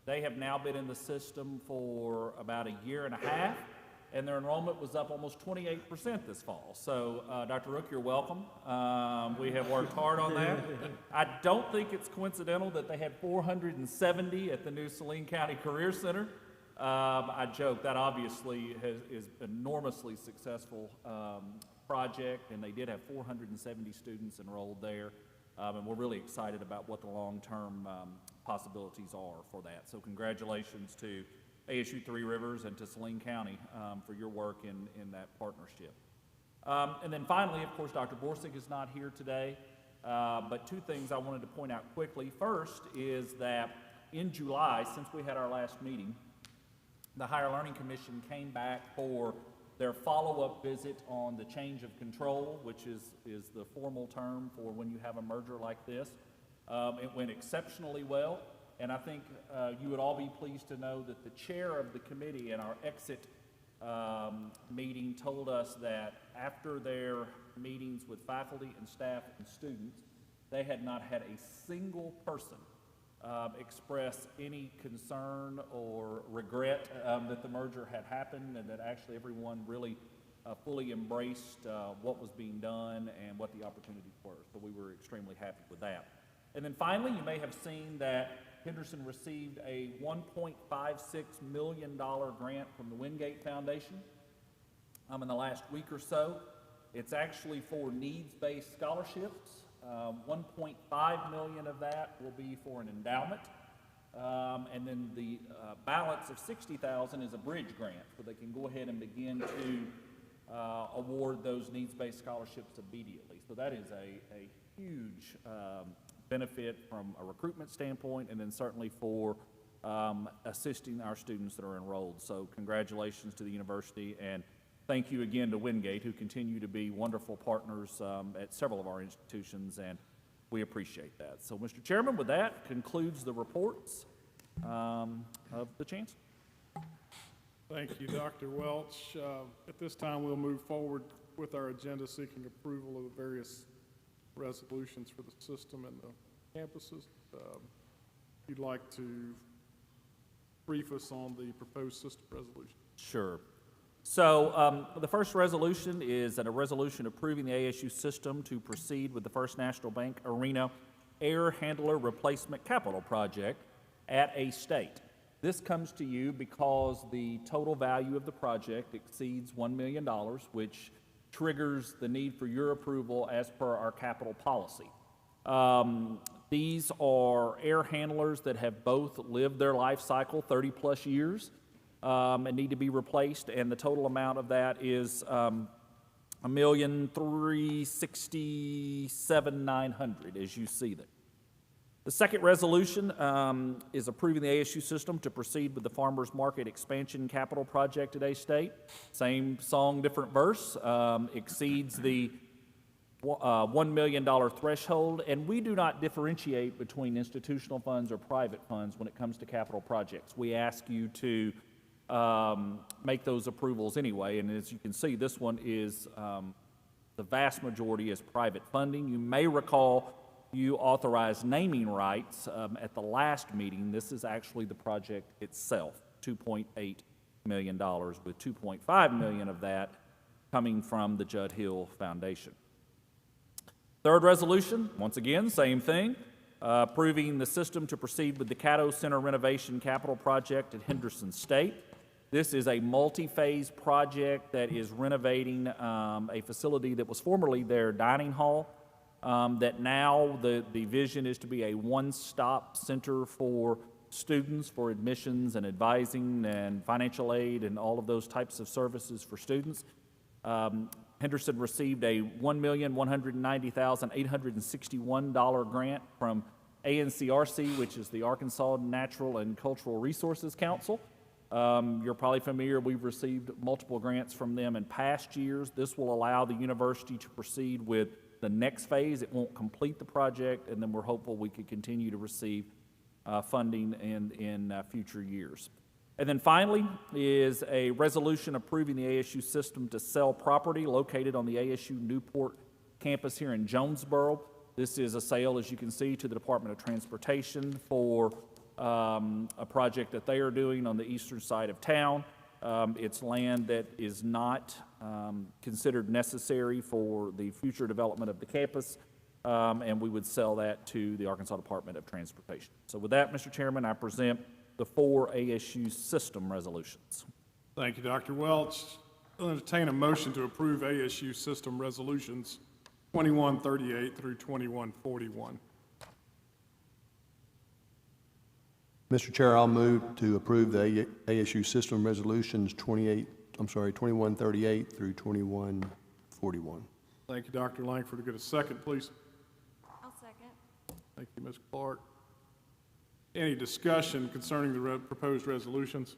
they have now been in the system for about a year and a half, and their enrollment was up almost 28% this fall. So, Dr. Rook, you're welcome. We have worked hard on that. I don't think it's coincidental that they had 470 at the new Saline County Career Center. I joke, that obviously is an enormously successful project, and they did have 470 students enrolled there. And we're really excited about what the long-term possibilities are for that. So congratulations to ASU Three Rivers and to Saline County for your work in that partnership. And then finally, of course, Dr. Borsig is not here today, but 2 things I wanted to point out quickly. First is that in July, since we had our last meeting, the Higher Learning Commission came back for their follow-up visit on the change of control, which is the formal term for when you have a merger like this. It went exceptionally well, and I think you would all be pleased to know that the chair of the committee in our exit meeting told us that after their meetings with faculty and staff and students, they had not had a single person express any concern or regret that the merger had happened, and that actually everyone really fully embraced what was being done and what the opportunities were. So we were extremely happy with that. And then finally, you may have seen that Henderson received a $1.56 million grant from the Wingate Foundation in the last week or so. It's actually for needs-based scholarships. 1.5 million of that will be for an endowment, and then the balance of 60,000 is a bridge grant, so they can go ahead and begin to award those needs-based scholarships immediately. So that is a huge benefit from a recruitment standpoint, and then certainly for assisting our students that are enrolled. So congratulations to the university, and thank you again to Wingate, who continue to be wonderful partners at several of our institutions, and we appreciate that. So, Mr. Chairman, with that concludes the reports of the Chancellor. Thank you, Dr. Welch. At this time, we'll move forward with our agenda seeking approval of the various resolutions for the system and the campuses. If you'd like to brief us on the proposed system resolution. Sure. So the first resolution is a resolution approving the ASU system to proceed with the First National Bank Arena air handler replacement capital project at a state. This comes to you because the total value of the project exceeds $1 million, which triggers the need for your approval as per our capital policy. These are air handlers that have both lived their life cycle 30-plus years and need to be replaced, and the total amount of that is $1,367,900, as you see there. The second resolution is approving the ASU system to proceed with the Farmers Market Expansion Capital Project at A-State. Same song, different verse, exceeds the $1 million threshold, and we do not differentiate between institutional funds or private funds when it comes to capital projects. We ask you to make those approvals anyway, and as you can see, this one is the vast majority is private funding. You may recall you authorized naming rights at the last meeting. This is actually the project itself, $2.8 million, with $2.5 million of that coming from the Judd Hill Foundation. Third resolution, once again, same thing, approving the system to proceed with the Caddo Center renovation capital project at Henderson State. This is a multi-phase project that is renovating a facility that was formerly their dining hall, that now the vision is to be a one-stop center for students, for admissions and advising and financial aid and all of those types of services for students. Henderson received a $1,190,861 grant from ANCRC, which is the Arkansas Natural and Cultural Resources Council. You're probably familiar, we've received multiple grants from them in past years. This will allow the university to proceed with the next phase. It won't complete the project, and then we're hopeful we could continue to receive funding in future years. And then finally is a resolution approving the ASU system to sell property located on the ASU Newport campus here in Jonesboro. This is a sale, as you can see, to the Department of Transportation for a project that they are doing on the eastern side of town. It's land that is not considered necessary for the future development of the campus, and we would sell that to the Arkansas Department of Transportation. So with that, Mr. Chairman, I present the 4 ASU system resolutions. Thank you, Dr. Welch. I'll entertain a motion to approve ASU system resolutions 2138 through 2141. Mr. Chair, I'll move to approve the ASU system resolutions 2138 through 2141. Thank you, Dr. Langford. Get a second, please. I'll second. Thank you, Ms. Clark. Any discussion concerning the proposed resolutions?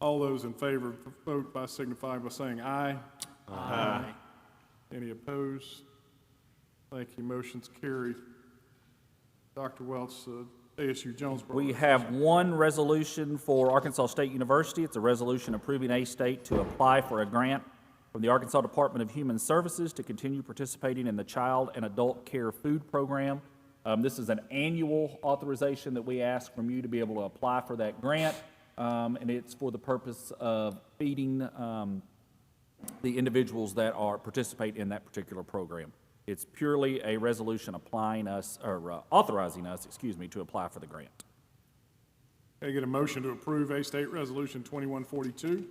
All those in favor, vote by signifying by saying aye. Aye. Any opposed? Thank you. Motion's carried. Dr. Welch, ASU Jonesboro. We have one resolution for Arkansas State University. It's a resolution approving A-State to apply for a grant from the Arkansas Department of Human Services to continue participating in the Child and Adult Care Food Program. This is an annual authorization that we ask from you to be able to apply for that grant, and it's for the purpose of feeding the individuals that participate in that particular program. It's purely a resolution authorizing us, to apply for the grant. Can I get a motion to approve A-State Resolution 2142?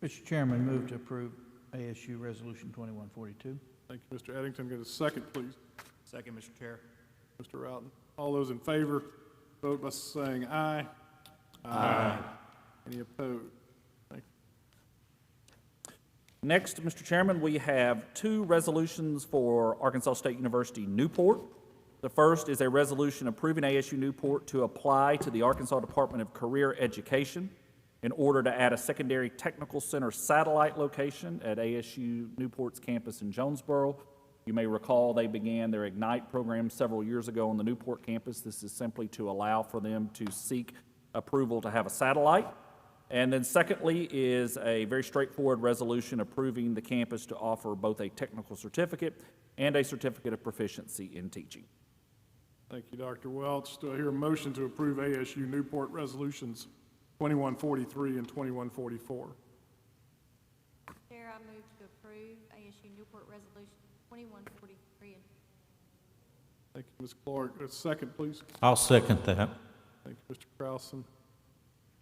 Mr. Chairman, move to approve ASU Resolution 2142. Thank you, Mr. Eddington. Get a second, please. Second, Mr. Chair. Mr. Routon. All those in favor, vote by saying aye. Aye. Any opposed? Thank you. Next, Mr. Chairman, we have 2 resolutions for Arkansas State University Newport. The first is a resolution approving ASU Newport to apply to the Arkansas Department of Career Education in order to add a secondary technical center satellite location at ASU Newport's campus in Jonesboro. You may recall they began their Ignite program several years ago on the Newport campus. This is simply to allow for them to seek approval to have a satellite. And then secondly is a very straightforward resolution approving the campus to offer both a technical certificate and a certificate of proficiency in teaching. Thank you, Dr. Welch. Do I hear a motion to approve ASU Newport Resolutions 2143 and 2144? Chair, I move to approve ASU Newport Resolution 2143 3 and Thank you, Ms. Clark. A second, please. I'll second that. Thank you, Mr. Krausen.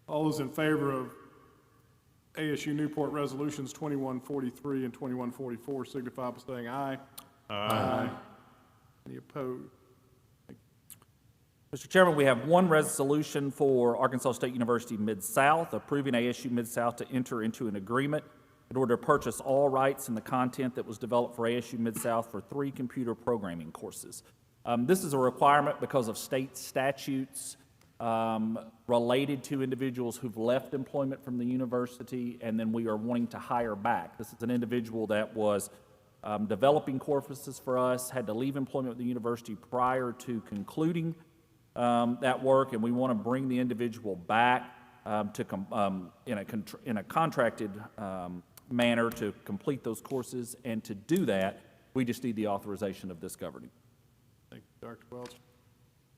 All those in favor of ASU Newport Resolutions 2143 and 2144 signify by saying aye. Aye. Any opposed? Mr. Chairman, we have one resolution for Arkansas State University Mid-South, approving ASU Mid-South to enter into an agreement in order to purchase all rights and the content that was developed for ASU Mid-South for 3 computer programming courses. This is a requirement because of state statutes related to individuals who've left employment from the university, and then we are wanting to hire back. This is an individual that was developing courses for us, had to leave employment with the university prior to concluding that work, and we want to bring the individual back in a contracted manner to complete those courses, and to do that, we just need the authorization of this governing. Thank you, Dr. Welch.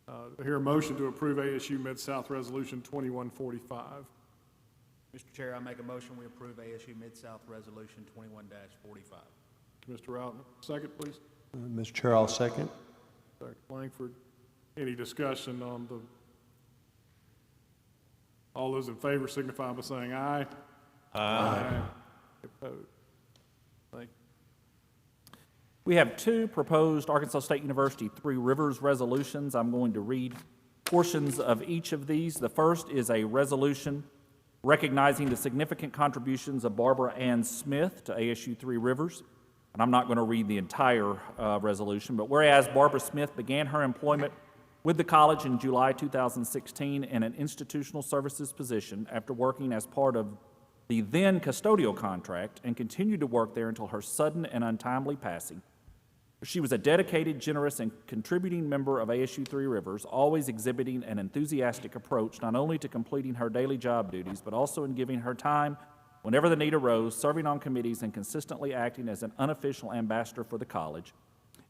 I hear a motion to approve ASU Mid-South Resolution 2145. Mr. Chair, I make a motion we approve ASU Mid-South Resolution 21-45. Mr. Routon, second, please. Mr. Chair, I'll second. Dr. Langford, any discussion on the, all those in favor signify by saying aye. Aye. Opposed? Thank you. We have 2 proposed Arkansas State University Three Rivers resolutions. I'm going to read portions of each of these. The first is a resolution recognizing the significant contributions of Barbara Ann Smith to ASU Three Rivers. And I'm not going to read the entire resolution, but whereas Barbara Smith began her employment with the college in July 2016 in an institutional services position after working as part of the then custodial contract and continued to work there until her sudden and untimely passing. She was a dedicated, generous, and contributing member of ASU Three Rivers, always exhibiting an enthusiastic approach not only to completing her daily job duties, but also in giving her time whenever the need arose, serving on committees, and consistently acting as an unofficial ambassador for the college.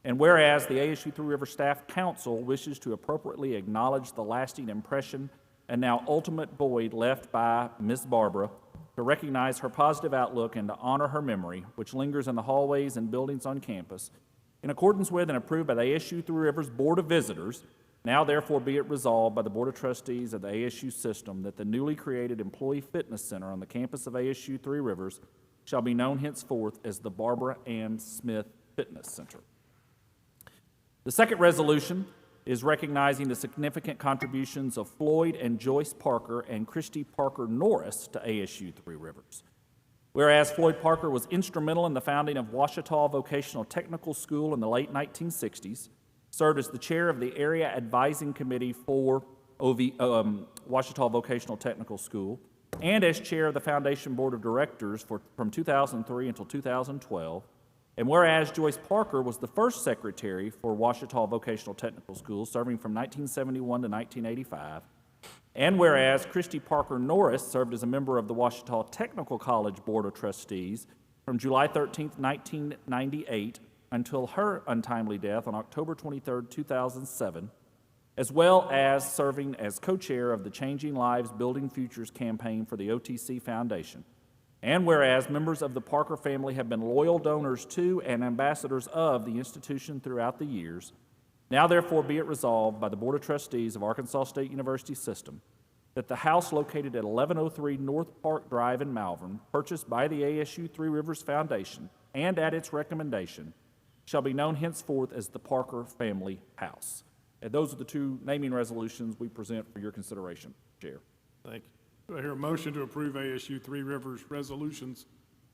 And whereas the ASU Three Rivers Staff Council wishes to appropriately acknowledge the lasting impression and now ultimate void left by Ms. Barbara, to recognize her positive outlook and to honor her memory, which lingers in the hallways and buildings on campus, in accordance with and approved by the ASU Three Rivers Board of Visitors, now therefore be it resolved by the Board of Trustees of the ASU system that the newly created Employee Fitness Center on the campus of ASU Three Rivers shall be known henceforth as the Barbara Ann Smith Fitness Center. The second resolution is recognizing the significant contributions of Floyd and Joyce Parker and Christy Parker Norris to ASU Three Rivers. Whereas Floyd Parker was instrumental in the founding of Ouachita Vocational Technical School in the late 1960s, served as the chair of the Area Advising Committee for Ouachita Vocational Technical School, and as chair of the Foundation Board of Directors from 2003 until 2012, and whereas Joyce Parker was the first secretary for Ouachita Vocational Technical School, serving from 1971 to 1985, and whereas Christy Parker Norris served as a member of the Ouachita Technical College Board of Trustees from July 13, 1998 until her untimely death on October 23, 2007, as well as serving as co-chair of the Changing Lives Building Futures campaign for the OTC Foundation. And whereas members of the Parker family have been loyal donors to and ambassadors of the institution throughout the years, now therefore be it resolved by the Board of Trustees of Arkansas State University System that the house located at 1103 North Park Drive in Malvern, purchased by the ASU Three Rivers Foundation and at its recommendation, shall be known henceforth as the Parker Family House. And those are the 2 naming resolutions we present for your consideration, Chair. Thank you. Do I hear a motion to approve ASU Three Rivers Resolutions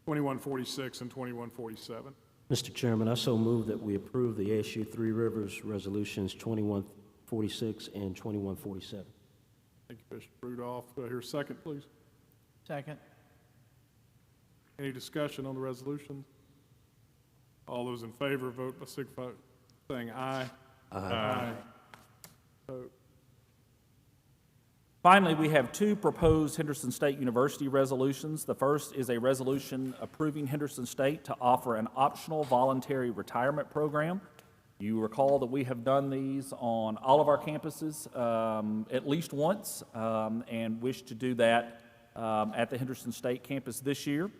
2146 and 2147? Mr. Chairman, I so move that we approve the ASU Three Rivers Resolutions 2146 and 2147. Thank you, Bishop Rudolph. Do I hear a second, please? Second. Any discussion on the resolution? All those in favor vote by signify saying aye. Aye. Vote. Finally, we have 2 proposed Henderson State University resolutions. The first is a resolution approving Henderson State to offer an optional voluntary retirement program. You recall that we have done these on all of our campuses at least once and wish to do that at the Henderson State campus this year.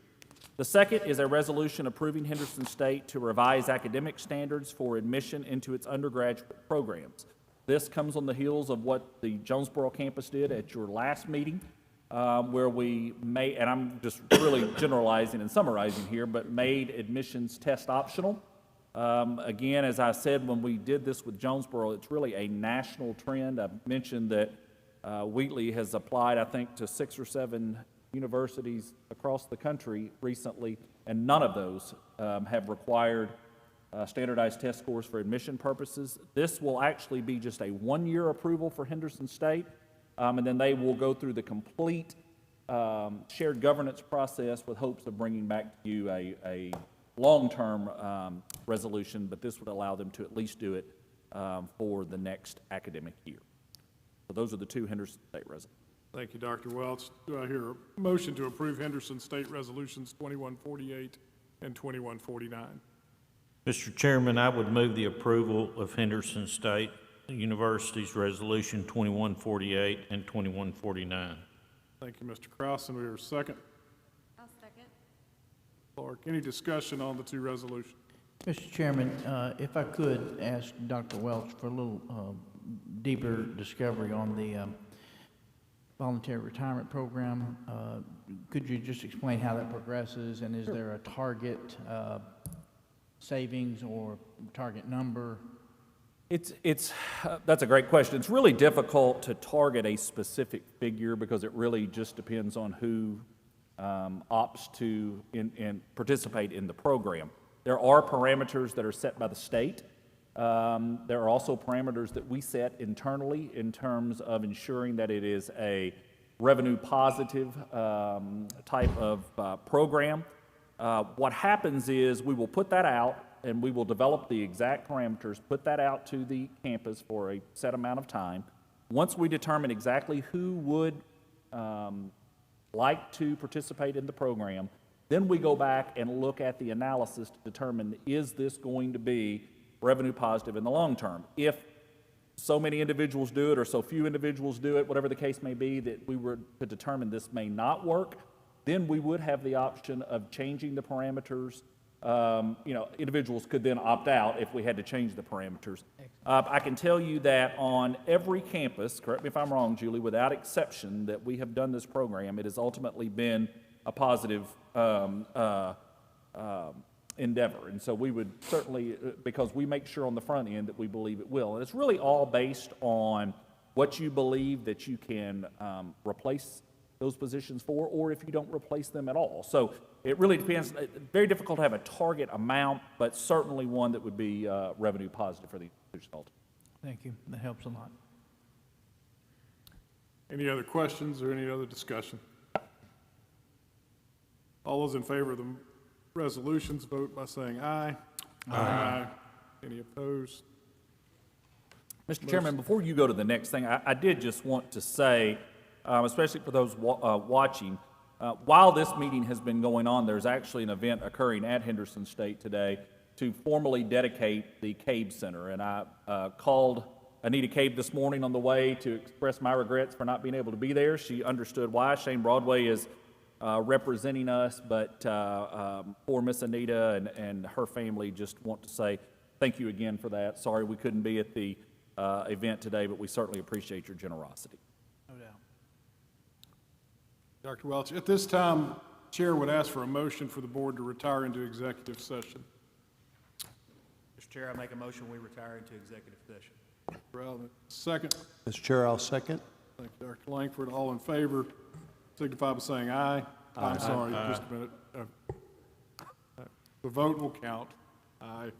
The second is a resolution approving Henderson State to revise academic standards for admission into its undergraduate programs. This comes on the heels of what the Jonesboro campus did at your last meeting, where we made, and I'm just really generalizing and summarizing here, but made admissions test optional. Again, as I said when we did this with Jonesboro, it's really a national trend. I mentioned that Wheatley has applied, I think, to 6 or 7 universities across the country recently, and none of those have required standardized test scores for admission purposes. This will actually be just a 1-year approval for Henderson State, and then they will go through the complete shared governance process with hopes of bringing back to you a long-term resolution, but this would allow them to at least do it for the next academic year. So those are the 2 Henderson State resolutions. Thank you, Dr. Welch. Do I hear a motion to approve Henderson State Resolutions 2148 and 2149? Mr. Chairman, I would move the approval of Henderson State University's Resolution 2148 and 2149. Thank you, Mr. Kraus, and we have a second. I'll second. Clark, any discussion on the 2 resolutions? Mr. Chairman, if I could ask Dr. Welch for a little deeper discovery on the voluntary retirement program. Could you just explain how that progresses, and is there a target savings or target number? That's a great question. It's really difficult to target a specific figure because it really just depends on who opts to participate in the program. There are parameters that are set by the state. There are also parameters that we set internally in terms of ensuring that it is a revenue positive type of program. What happens is we will put that out and we will develop the exact parameters, put that out to the campus for a set amount of time. Once we determine exactly who would like to participate in the program, then we go back and look at the analysis to determine, is this going to be revenue positive in the long term? If so many individuals do it or so few individuals do it, whatever the case may be, that we were to determine this may not work, then we would have the option of changing the parameters. Individuals could then opt out if we had to change the parameters. I can tell you that on every campus, correct me if I'm wrong, Julie, without exception, that we have done this program, it has ultimately been a positive endeavor. And so we would certainly, because we make sure on the front end that we believe it will. And it's really all based on what you believe that you can replace those positions for, or if you don't replace them at all. So it really depends. It's very difficult to have a target amount, but certainly one that would be revenue positive for the institution. Thank you. That helps a lot. Any other questions or any other discussion? All those in favor of the resolutions vote by saying aye. Aye. Any opposed? Mr. Chairman, before you go to the next thing, I did just want to say, especially for those watching, while this meeting has been going on, there's actually an event occurring at Henderson State today to formally dedicate the CABE Center. And I called Anita CABE this morning on the way to express my regrets for not being able to be there. She understood why. Shane Broadway is representing us, but poor Miss Anita and her family just want to say thank you again for that. Sorry we couldn't be at the event today, but we certainly appreciate your generosity. No doubt. Dr. Welch, at this time, Chair would ask for a motion for the board to retire into executive session. Mr. Chair, I make a motion we retire into executive session. Relevant. Second. Mr. Chair, I'll second. Thank you, Dr. Langford. All in favor, signify by saying aye. I'm sorry, just a minute. The vote will count. Aye.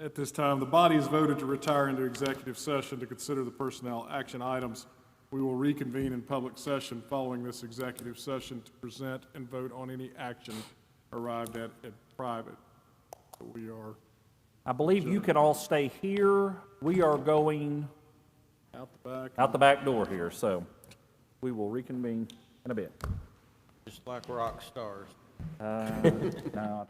At this time, the body has voted to retire into executive session to consider the personnel action items. We will reconvene in public session following this executive session to present and vote on any action arrived at private. We are. I believe you can all stay here. We are going out the back door here, so we will reconvene in a bit. Just like rock stars. No,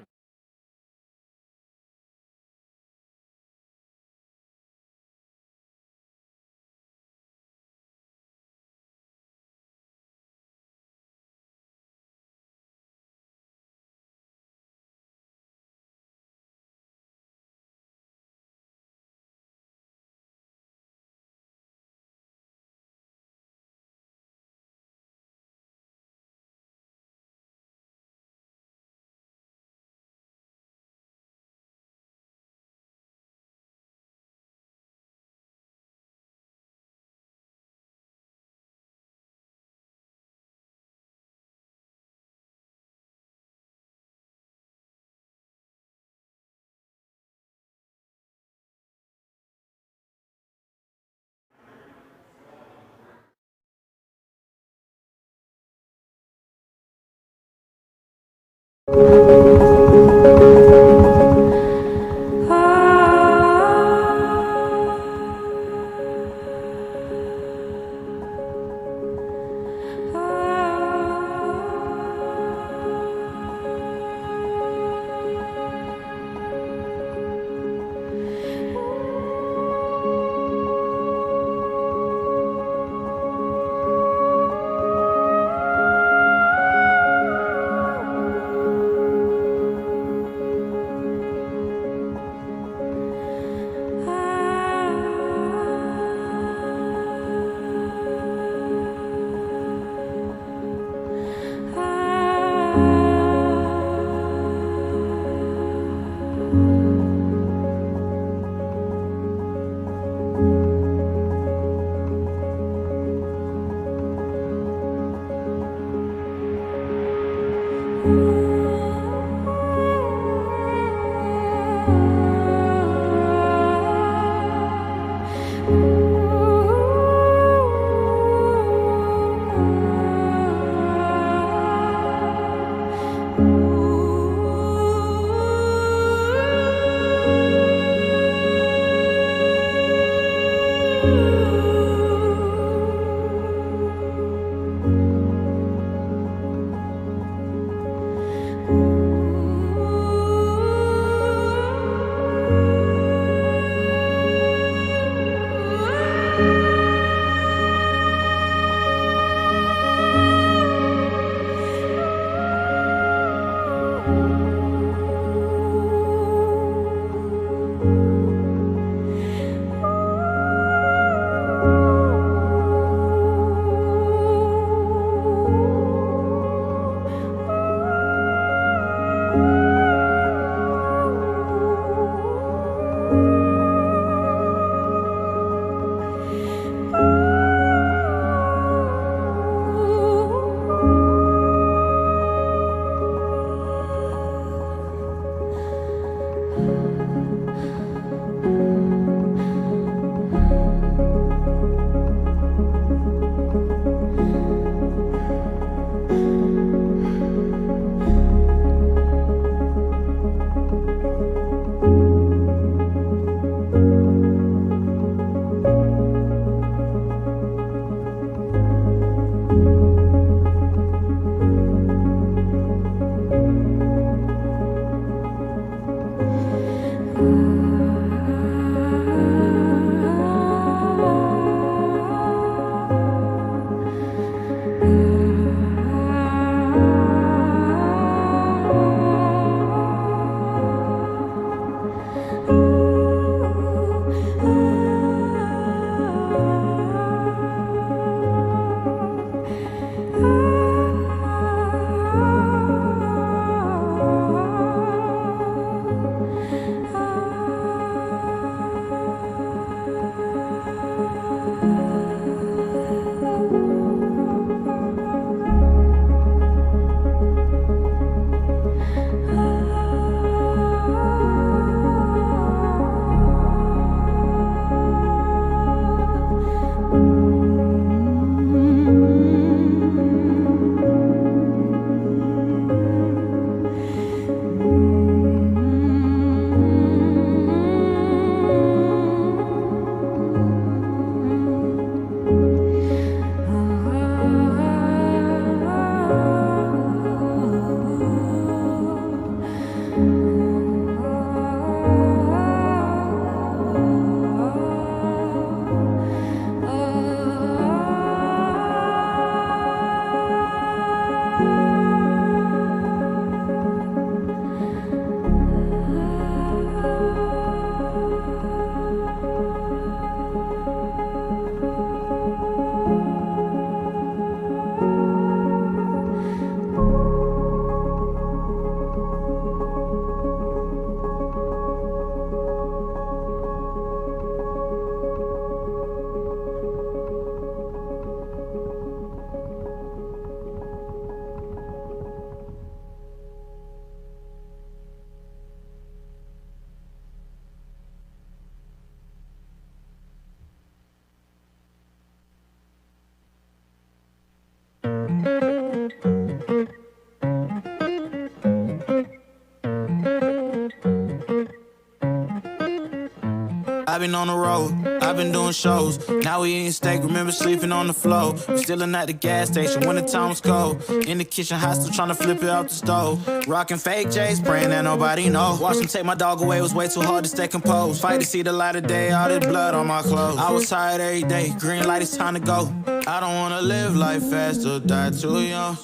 I've been on the road, I've been doing shows. Now we eating steak, remember sleeping on the floor. We stealing at the gas station when the time was cold. In the kitchen, hot, still trying to flip it out the stove. Rocking fake J's, praying that nobody know. Watch them take my dog away, it was way too hard to stay composed. Fight to see the light of day, all this blood on my clothes. I was tired every day, green light, it's time to go. I don't wanna live life fast or die too young.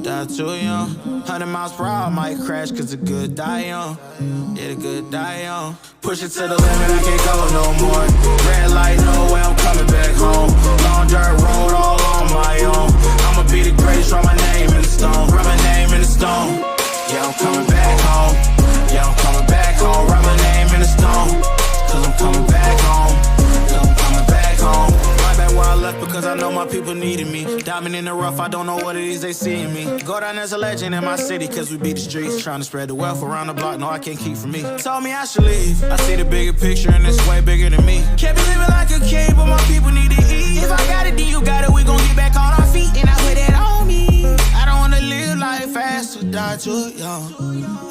Die too young. 100 miles per hour, I might crash, cause the good die young. Yeah, the good die young. Push it to the limit, I can't go no more. Red light, no way, I'm coming back home. Long dirt road, all on my own. I'ma be the greatest, write my name in the stone. Write my name in the stone. Yeah, I'm coming back home. Yeah, I'm coming back home. Write my name in the stone. Cause I'm coming back home. Cause I'm coming back home. Right back where I left because I know my people needed me. Diamond in the rough, I don't know what it is they see in me. Go down as a legend in my city cause we beat the streets. Trying to spread the wealth around the block, no I can't keep from me. Told me I should leave, I see the bigger picture and it's way bigger than me. Can't be living like a king, but my people need to eat. If I got it, then you got it, we gon' get back on our feet. And I put that on me. I don't wanna live life fast or die too young.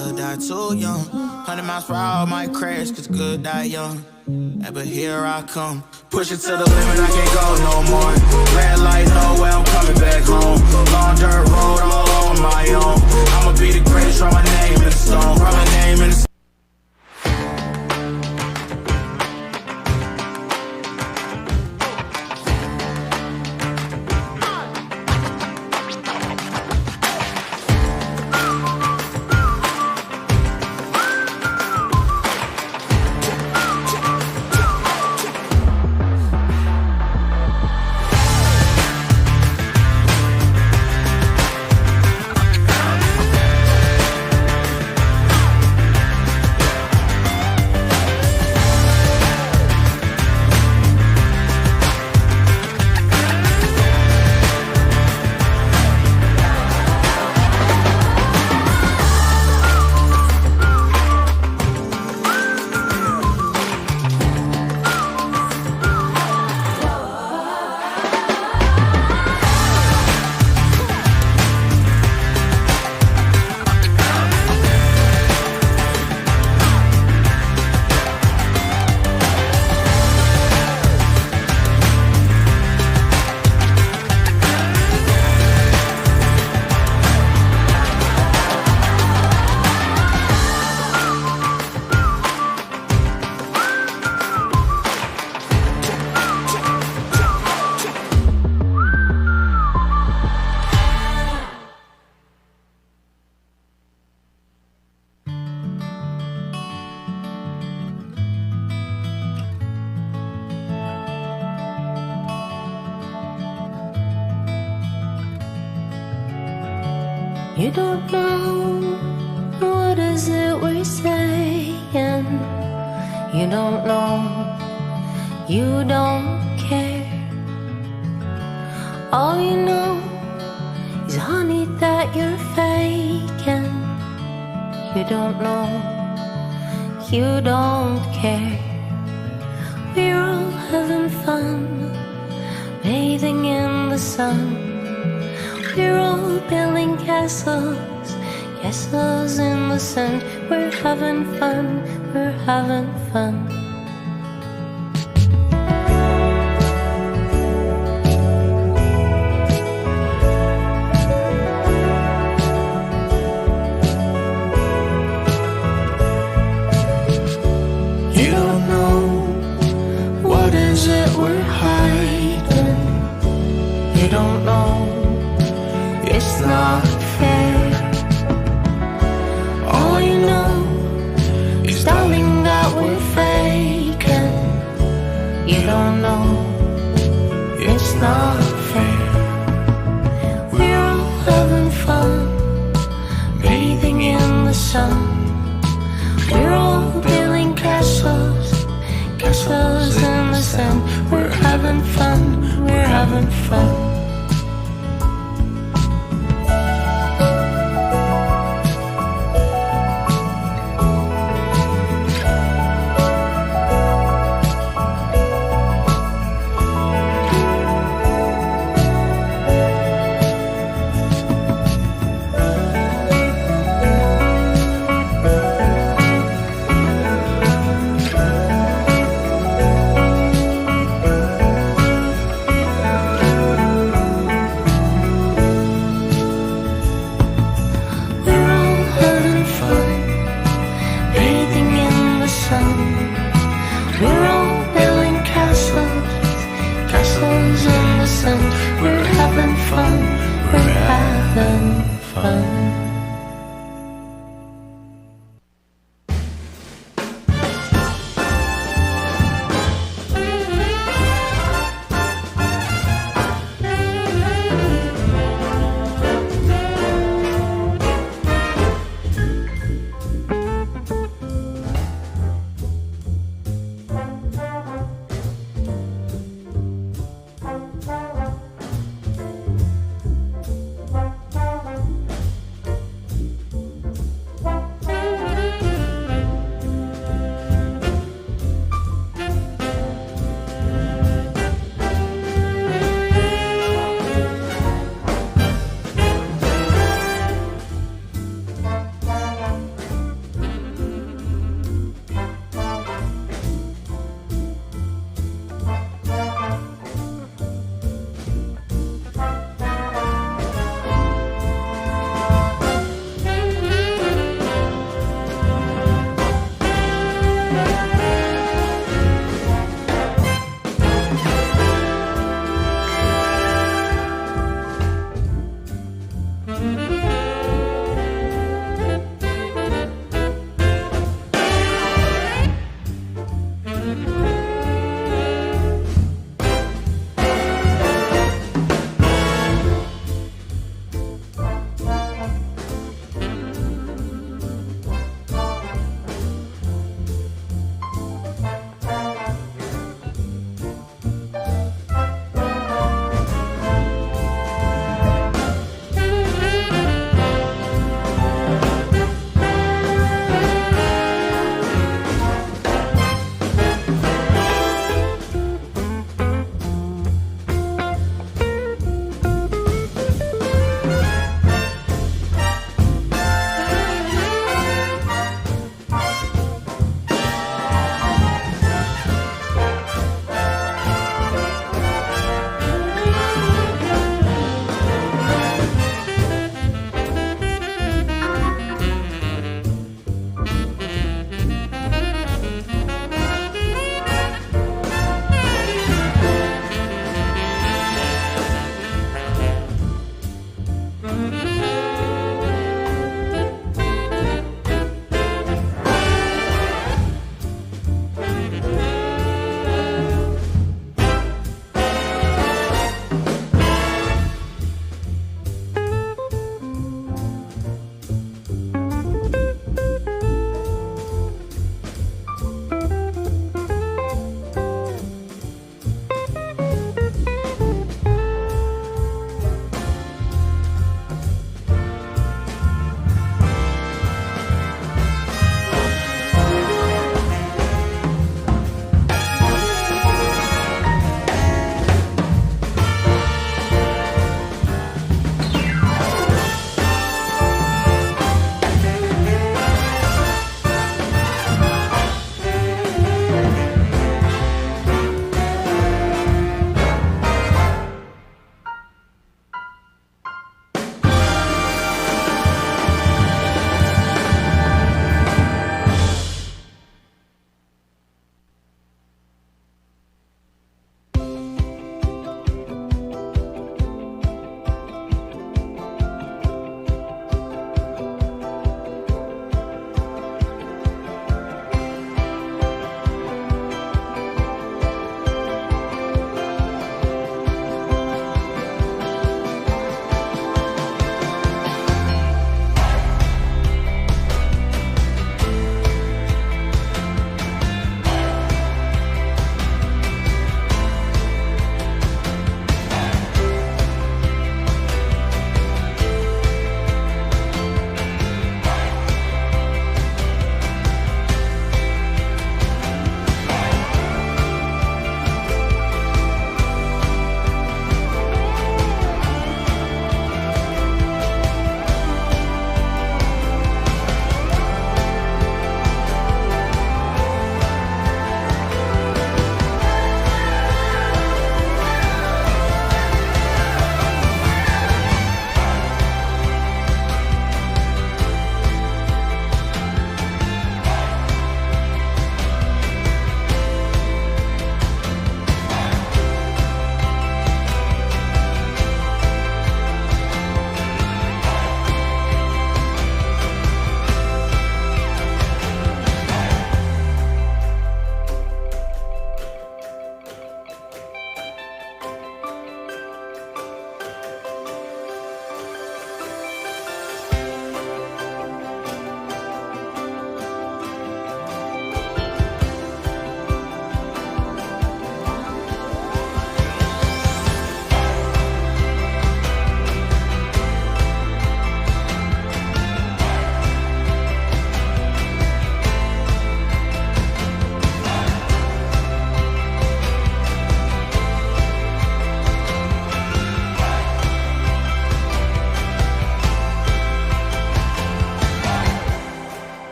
Or die too young. 100 miles per hour, might crash cause good die young. Yeah, but here I come. Push it to the limit, I can't go no more. Red light, no way, I'm coming back home. Long dirt road, all on my own. I'ma be the greatest, write my name in the stone. Write my name in the stone. You don't know what is it we're saying. You don't know, you don't care. All you know is honey that you're faking. You don't know, you don't care. We're all having fun, bathing in the sun. We're all building castles, castles in the sand. We're having fun, we're having fun. You don't know, what is it we're hiding? You don't know, it's not fair. All you know is, darling, that we're faking. You don't know, it's not fair. We're all having fun, bathing in the sun. We're all building castles, castles in the sand. We're having fun, we're having fun. fun.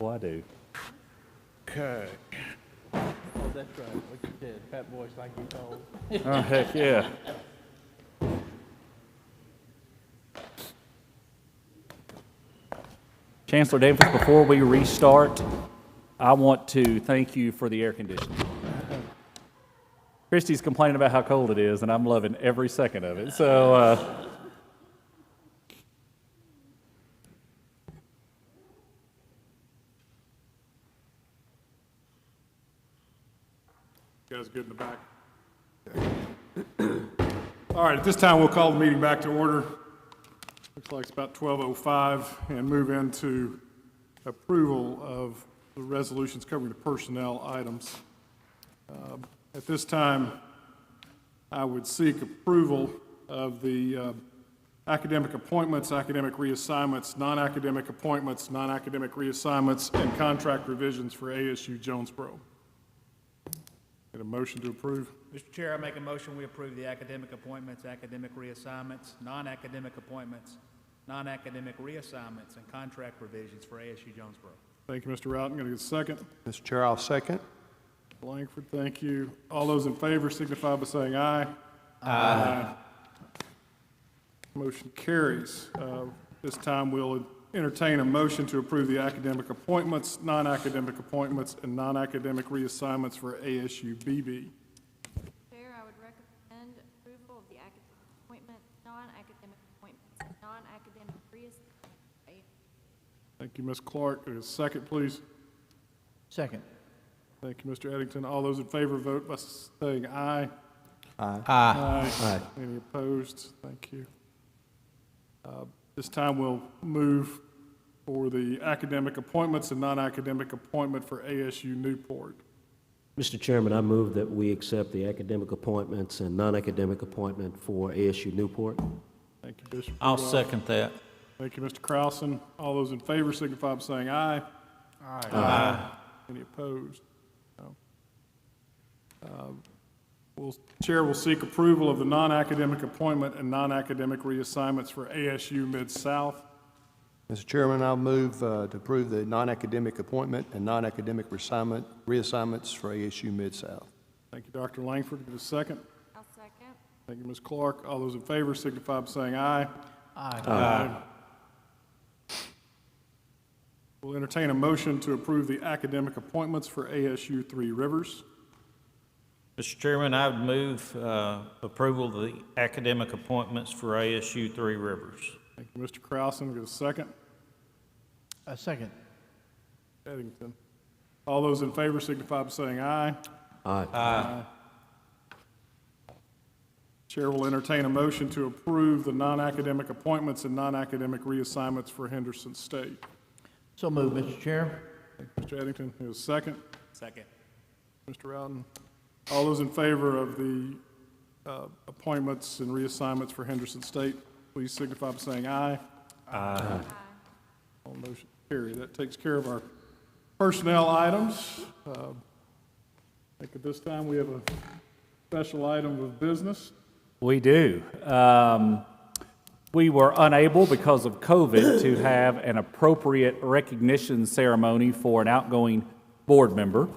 Oh, I do. Okay. Oh, that's right, what you said, fat voice like you told. Oh, heck, yeah. Chancellor Davis, before we restart, I want to thank you for the air conditioning. Christy's complaining about how cold it is, and I'm loving every second of it. So, You guys good in the back? All right, at this time, we'll call the meeting back to order. Looks like it's about 12:05, and move into approval of the resolutions covering the personnel items. At this time, I would seek approval of the academic appointments, academic reassignments, non-academic appointments, non-academic reassignments, and contract revisions for ASU Jonesboro. Get a motion to approve? Mr. Chair, I make a motion we approve the academic appointments, academic reassignments, non-academic appointments, non-academic reassignments, and contract revisions for ASU Jonesboro. Thank you, Mr. Routon. Going to get a second. Mr. Chair, I'll second. Langford, thank you. All those in favor signify by saying aye. Aye. Motion carries. This time we'll entertain a motion to approve the academic appointments, non-academic appointments, and non-academic reassignments for ASU BB. Chair, I would recommend approval of the academic appointments, non-academic appointments, and non-academic reassignments. Thank you, Ms. Clark. A second, please. Second. Thank you, Mr. Eddington. All those in favor vote by saying aye. Aye. Aye. Any opposed? Thank you. This time we'll move for the academic appointments and non-academic appointment for ASU Newport. Mr. Chairman, I move that we accept the academic appointments and non-academic appointment for ASU Newport. Thank you, Bishop. I'll second that. Thank you, Mr. Krausen. All those in favor signify by saying aye. Aye. Aye. Any opposed? No. Chair will seek approval of the non-academic appointment and non-academic reassignments for ASU Mid-South. Mr. Chairman, I'll move to approve the non-academic appointment and non-academic reassignments for ASU Mid-South. Thank you, Dr. Langford. Give a second. I'll second. Thank you, Ms. Clark. All those in favor signify by saying aye. Aye. Aye. We'll entertain a motion to approve the academic appointments for ASU Three Rivers. Mr. Chairman, I would move approval of the academic appointments for ASU Three Rivers. Thank you, Mr. Krausen. Get a second. A second. Eddington. All those in favor signify by saying aye. Aye. Aye. Chair will entertain a motion to approve the non-academic appointments and non-academic reassignments for Henderson State. So moved, Mr. Chair. Thank you, Mr. Eddington. Give a second. Second. Mr. Rowden. All those in favor of the appointments and reassignments for Henderson State, please signify by saying aye. Aye. All motion carried. That takes care of our personnel items. I think at this time we have a special item of business. we do. We were unable, because of COVID, to have an appropriate recognition ceremony for an outgoing board member.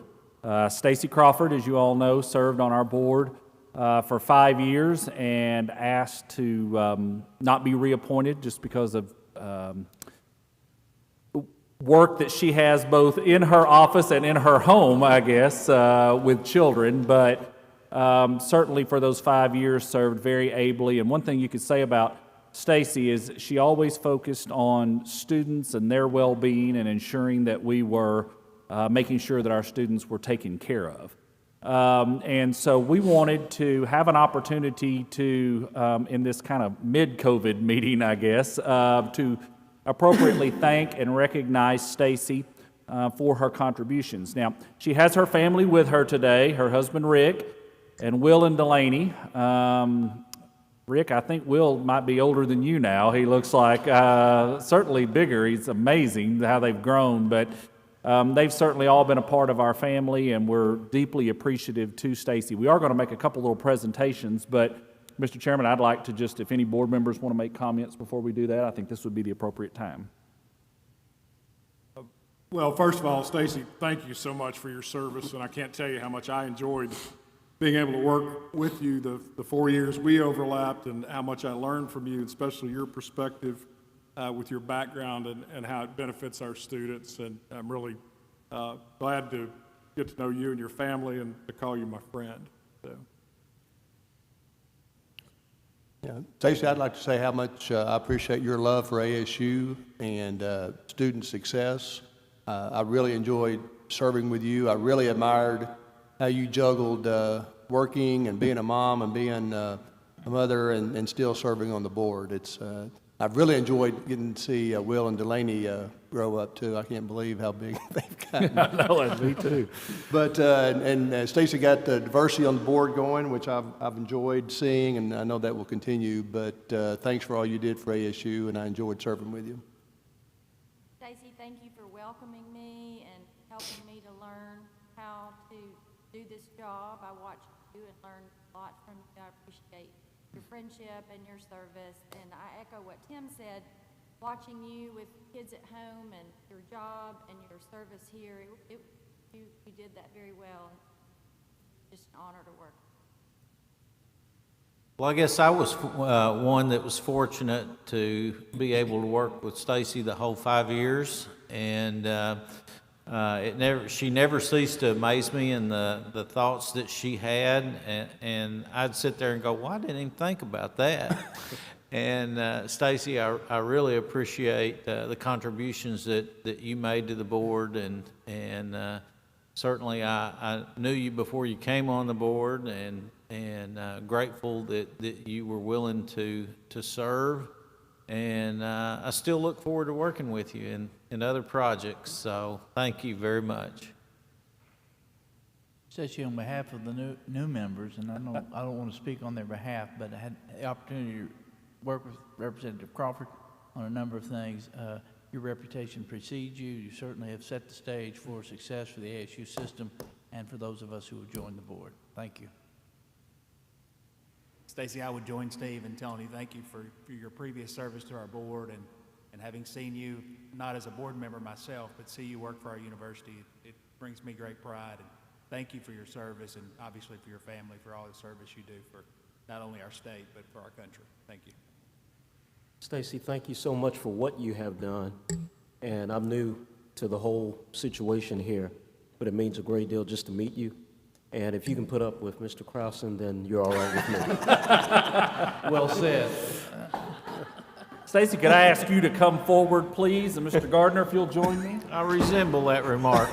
Stacy Crawford, as you all know, served on our board for 5 years and asked to not be reappointed just because of work that she has both in her office and in her home, I guess, with children. But certainly for those 5 years served very ably. And one thing you could say about Stacy is she always focused on students and their well-being and ensuring that we were making sure that our students were taken care of. And so we wanted to have an opportunity to, in this kind of mid-COVID meeting, I guess, to appropriately thank and recognize Stacy for her contributions. Now, she has her family with her today, her husband Rick, and Will and Delaney. Rick, I think Will might be older than you now. He looks like certainly bigger. He's amazing how they've grown, but they've certainly all been a part of our family, and we're deeply appreciative to Stacy. We are going to make a couple little presentations, but Mr. Chairman, I'd like to just, if any board members want to make comments before we do that, I think this would be the appropriate time. Well, first of all, Stacy, thank you so much for your service, and I can't tell you how much I enjoyed being able to work with you the 4 years we overlapped, and how much I learned from you, especially your perspective with your background and how it benefits our students. And I'm really glad to get to know you and your family and to call you my friend. So. Yeah, Stacy, I'd like to say how much I appreciate your love for ASU and student success. I really enjoyed serving with you. I really admired how you juggled working and being a mom and being a mother and still serving on the board. I've really enjoyed getting to see Will and Delaney grow up too. I can't believe how big they've gotten. I know, and me too. But and Stacy got the diversity on the board going, which I've enjoyed seeing, and I know that will continue. But thanks for all you did for ASU, and I enjoyed serving with you. Stacy, thank you for welcoming me and helping me to learn how to do this job. I watched you and learned a lot from you. I appreciate your friendship and your service. And I echo what Tim said, watching you with kids at home and your job and your service here, you did that very well. Just an honor to work. Well, I guess I was one that was fortunate to be able to work with Stacy the whole 5 years, and she never ceased to amaze me in the thoughts that she had, and I'd sit there and go, well, I didn't even think about that. And Stacy, I really appreciate the contributions that you made to the board, and certainly I knew you before you came on the board, and grateful that you were willing to serve, and I still look forward to working with you in other projects, so thank you very much. Says on behalf of the new members, and I don't want to speak on their behalf, but I had the opportunity to work with Representative Crawford on a number of things. Your reputation precedes you. You certainly have set the stage for success for the ASU system and for those of us who have joined the board. Thank you. Stacy, I would join Steve in telling you thank you for your previous service to our board, and having seen you, not as a board member myself, but see you work for our university, it brings me great pride. And thank you for your service, and obviously for your family, for all the service you do for not only our state, but for our country. Thank you. Stacy, thank you so much for what you have done. And I'm new to the whole situation here, but it means a great deal just to meet you. And if you can put up with Mr. Krausen, then you're all right with me. Well said. Stacy, could I ask you to come forward, please? And Mr. Gardner, if you'll join me. I resemble that remark.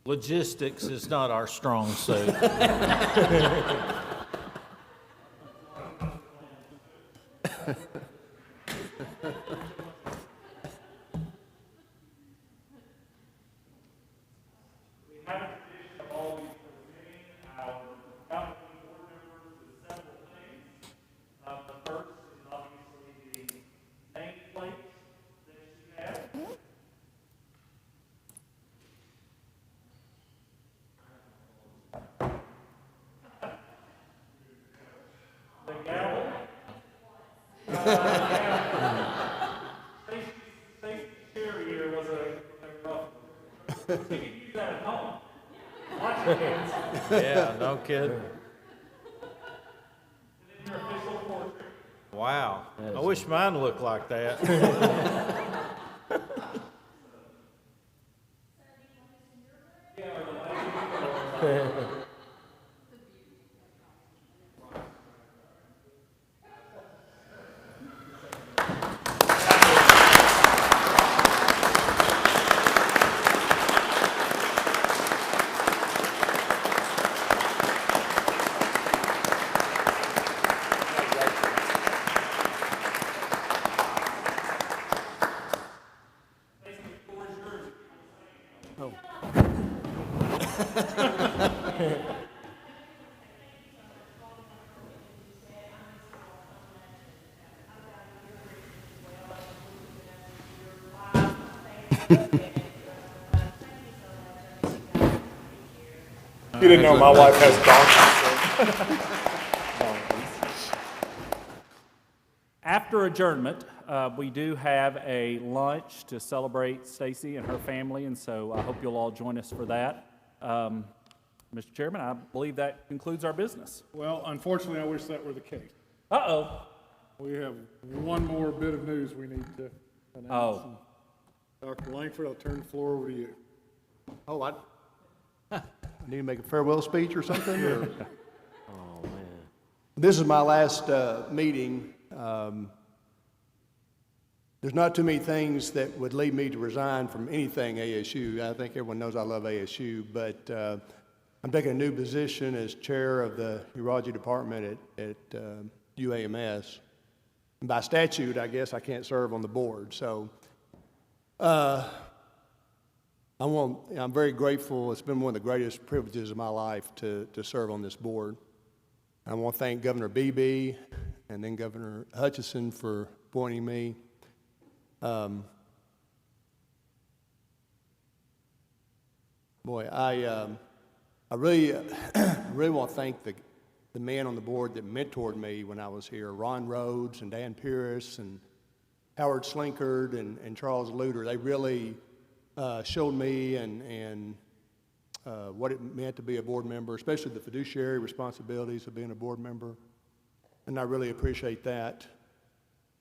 Logistics is not our strong suit. Yeah, no kidding. Wow. I wish mine looked like that. You didn't know my wife has donkeys. After adjournment, we do have a lunch to celebrate Stacy and her family, and so I hope you'll all join us for that. Mr. Chairman, I believe that concludes our business. Well, unfortunately, I wish that were the case. Uh-oh. We have one more bit of news we need to announce. Oh. Dr. Langford, I'll turn the floor over to you. Oh, I need to make a farewell speech or something? Or? Oh, man. This is my last meeting. There's not too many things that would lead me to resign from anything ASU. I think everyone knows I love ASU, but I'm taking a new position as chair of the urology department at UAMS. And by statute, I guess I can't serve on the board. So I'm very grateful. It's been one of the greatest privileges of my life to serve on this board. I want to thank Governor Beebe and then Governor Hutchinson for appointing me. I really want to thank the man on the board that mentored me when I was here, Ron Rhodes and Dan Pierce and Howard Slinkard and Charles Luter. They really showed me and what it meant to be a board member, especially the fiduciary responsibilities of being a board member. And I really appreciate that.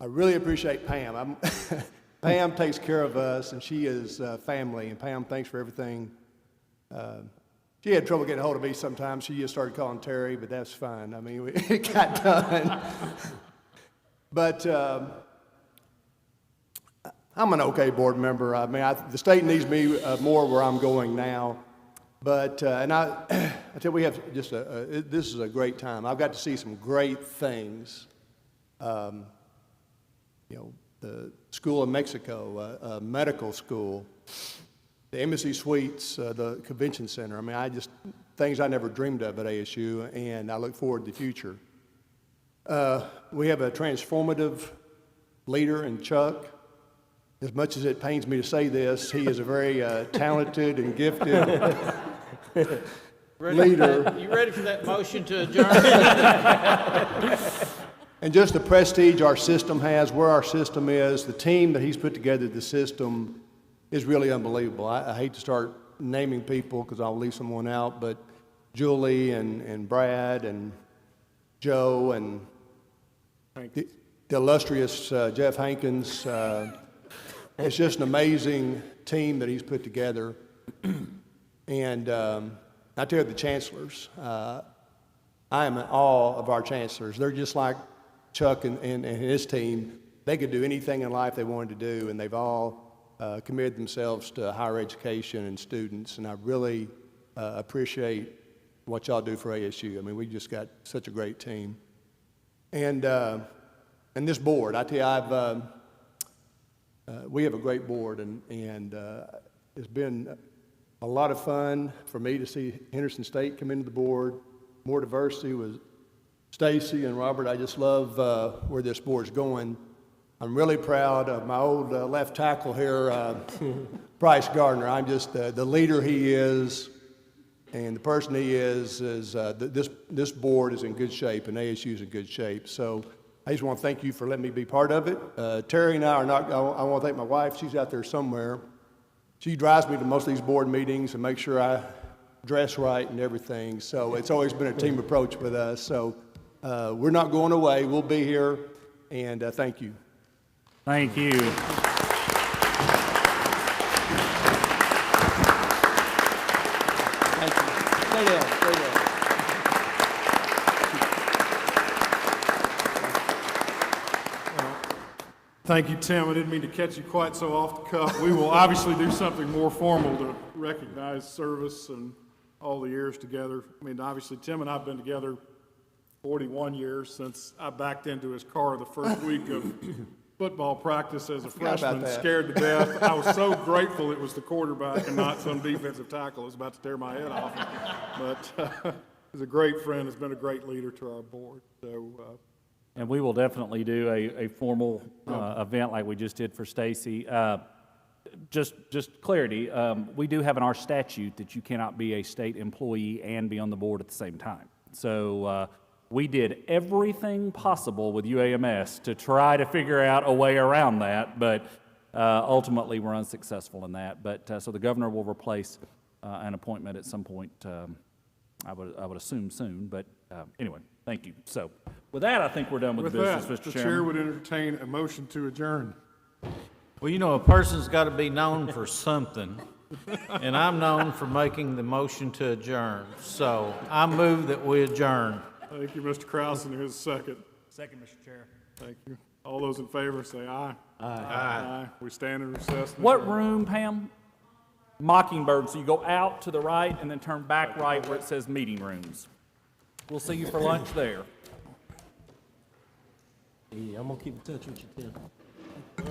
I really appreciate Pam. Pam takes care of us, and she is family. And Pam, thanks for everything. She had trouble getting a hold of me sometimes. She just started calling Terry, but that's fine. I mean, it got done. But I'm an okay board member. I mean, the state needs me more where I'm going now. But, and I tell you, we have just this is a great time. I've got to see some great things. You know, the School of Mexico, medical school, the Embassy Suites, the Convention Center. I mean, things I never dreamed of at ASU, and I look forward to the future. We have a transformative leader in Chuck. As much as it pains me to say this, he is a very talented and gifted leader. You ready for that motion to adjourn? And just the prestige our system has, where our system is, the team that he's put together, the system, is really unbelievable. I hate to start naming people because I'll leave someone out, but Julie and Brad and Joe and the illustrious Jeff Hankins. It's just an amazing team that he's put together. And I tell you, the chancellors, I am in awe of our chancellors. They're just like Chuck and his team. They could do anything in life they wanted to do, and they've all committed themselves to higher education and students. And I really appreciate what y'all do for ASU. I mean, we just got such a great team. And this board, I tell you, we have a great board, and it's been a lot of fun for me to see Henderson State come into the board. More diversity with Stacy and Robert. I just love where this board's going. I'm really proud of my old left tackle here, Bryce Gardner. I'm just the leader he is, and the person he is this board is in good shape, and ASU is in good shape. So I just want to thank you for letting me be part of it. Terry and I are not, I want to thank my wife. She's out there somewhere. She drives me to most of these board meetings and makes sure I dress right and everything. So it's always been a team approach with us. So we're not going away. We'll be here, and thank you. Thank you. Thank you. Stay down. Stay down. Thank you, Tim. I didn't mean to catch you quite so off the cuff. We will obviously do something more formal to recognize service and all the years together. I mean, obviously, Tim and I have been together 41 years since I backed into his car the first week of football practice as a freshman, scared to death. I was so grateful it was the quarterback and not some defensive tackle that was about to tear my head off. But he's a great friend, has been a great leader to our board. So. And we will definitely do a formal event like we just did for Stacy. just clarity, we do have in our statute that you cannot be a state employee and be on the board at the same time. So we did everything possible with UAMS to try to figure out a way around that, but ultimately we're unsuccessful in that. But so the governor will replace an appointment at some point, I would assume soon, but anyway, thank you. So with that, I think we're done with the business, that, Mr. the Chairman. chair would entertain a motion to adjourn. Well, you know, a person's got to be known for something, and I'm known for making the motion to adjourn. So I move that we adjourn. Thank you, Mr. Krause, and here's a second. Second, Mr. Chair. Thank you. All those in favor say aye. Aye. Aye. We stand in recess. What room, Pam? Mockingbird. So you go out to the right and then turn back right where it says meeting rooms. We'll see you for lunch there. Yeah, I'm gonna keep in touch with you, Tim.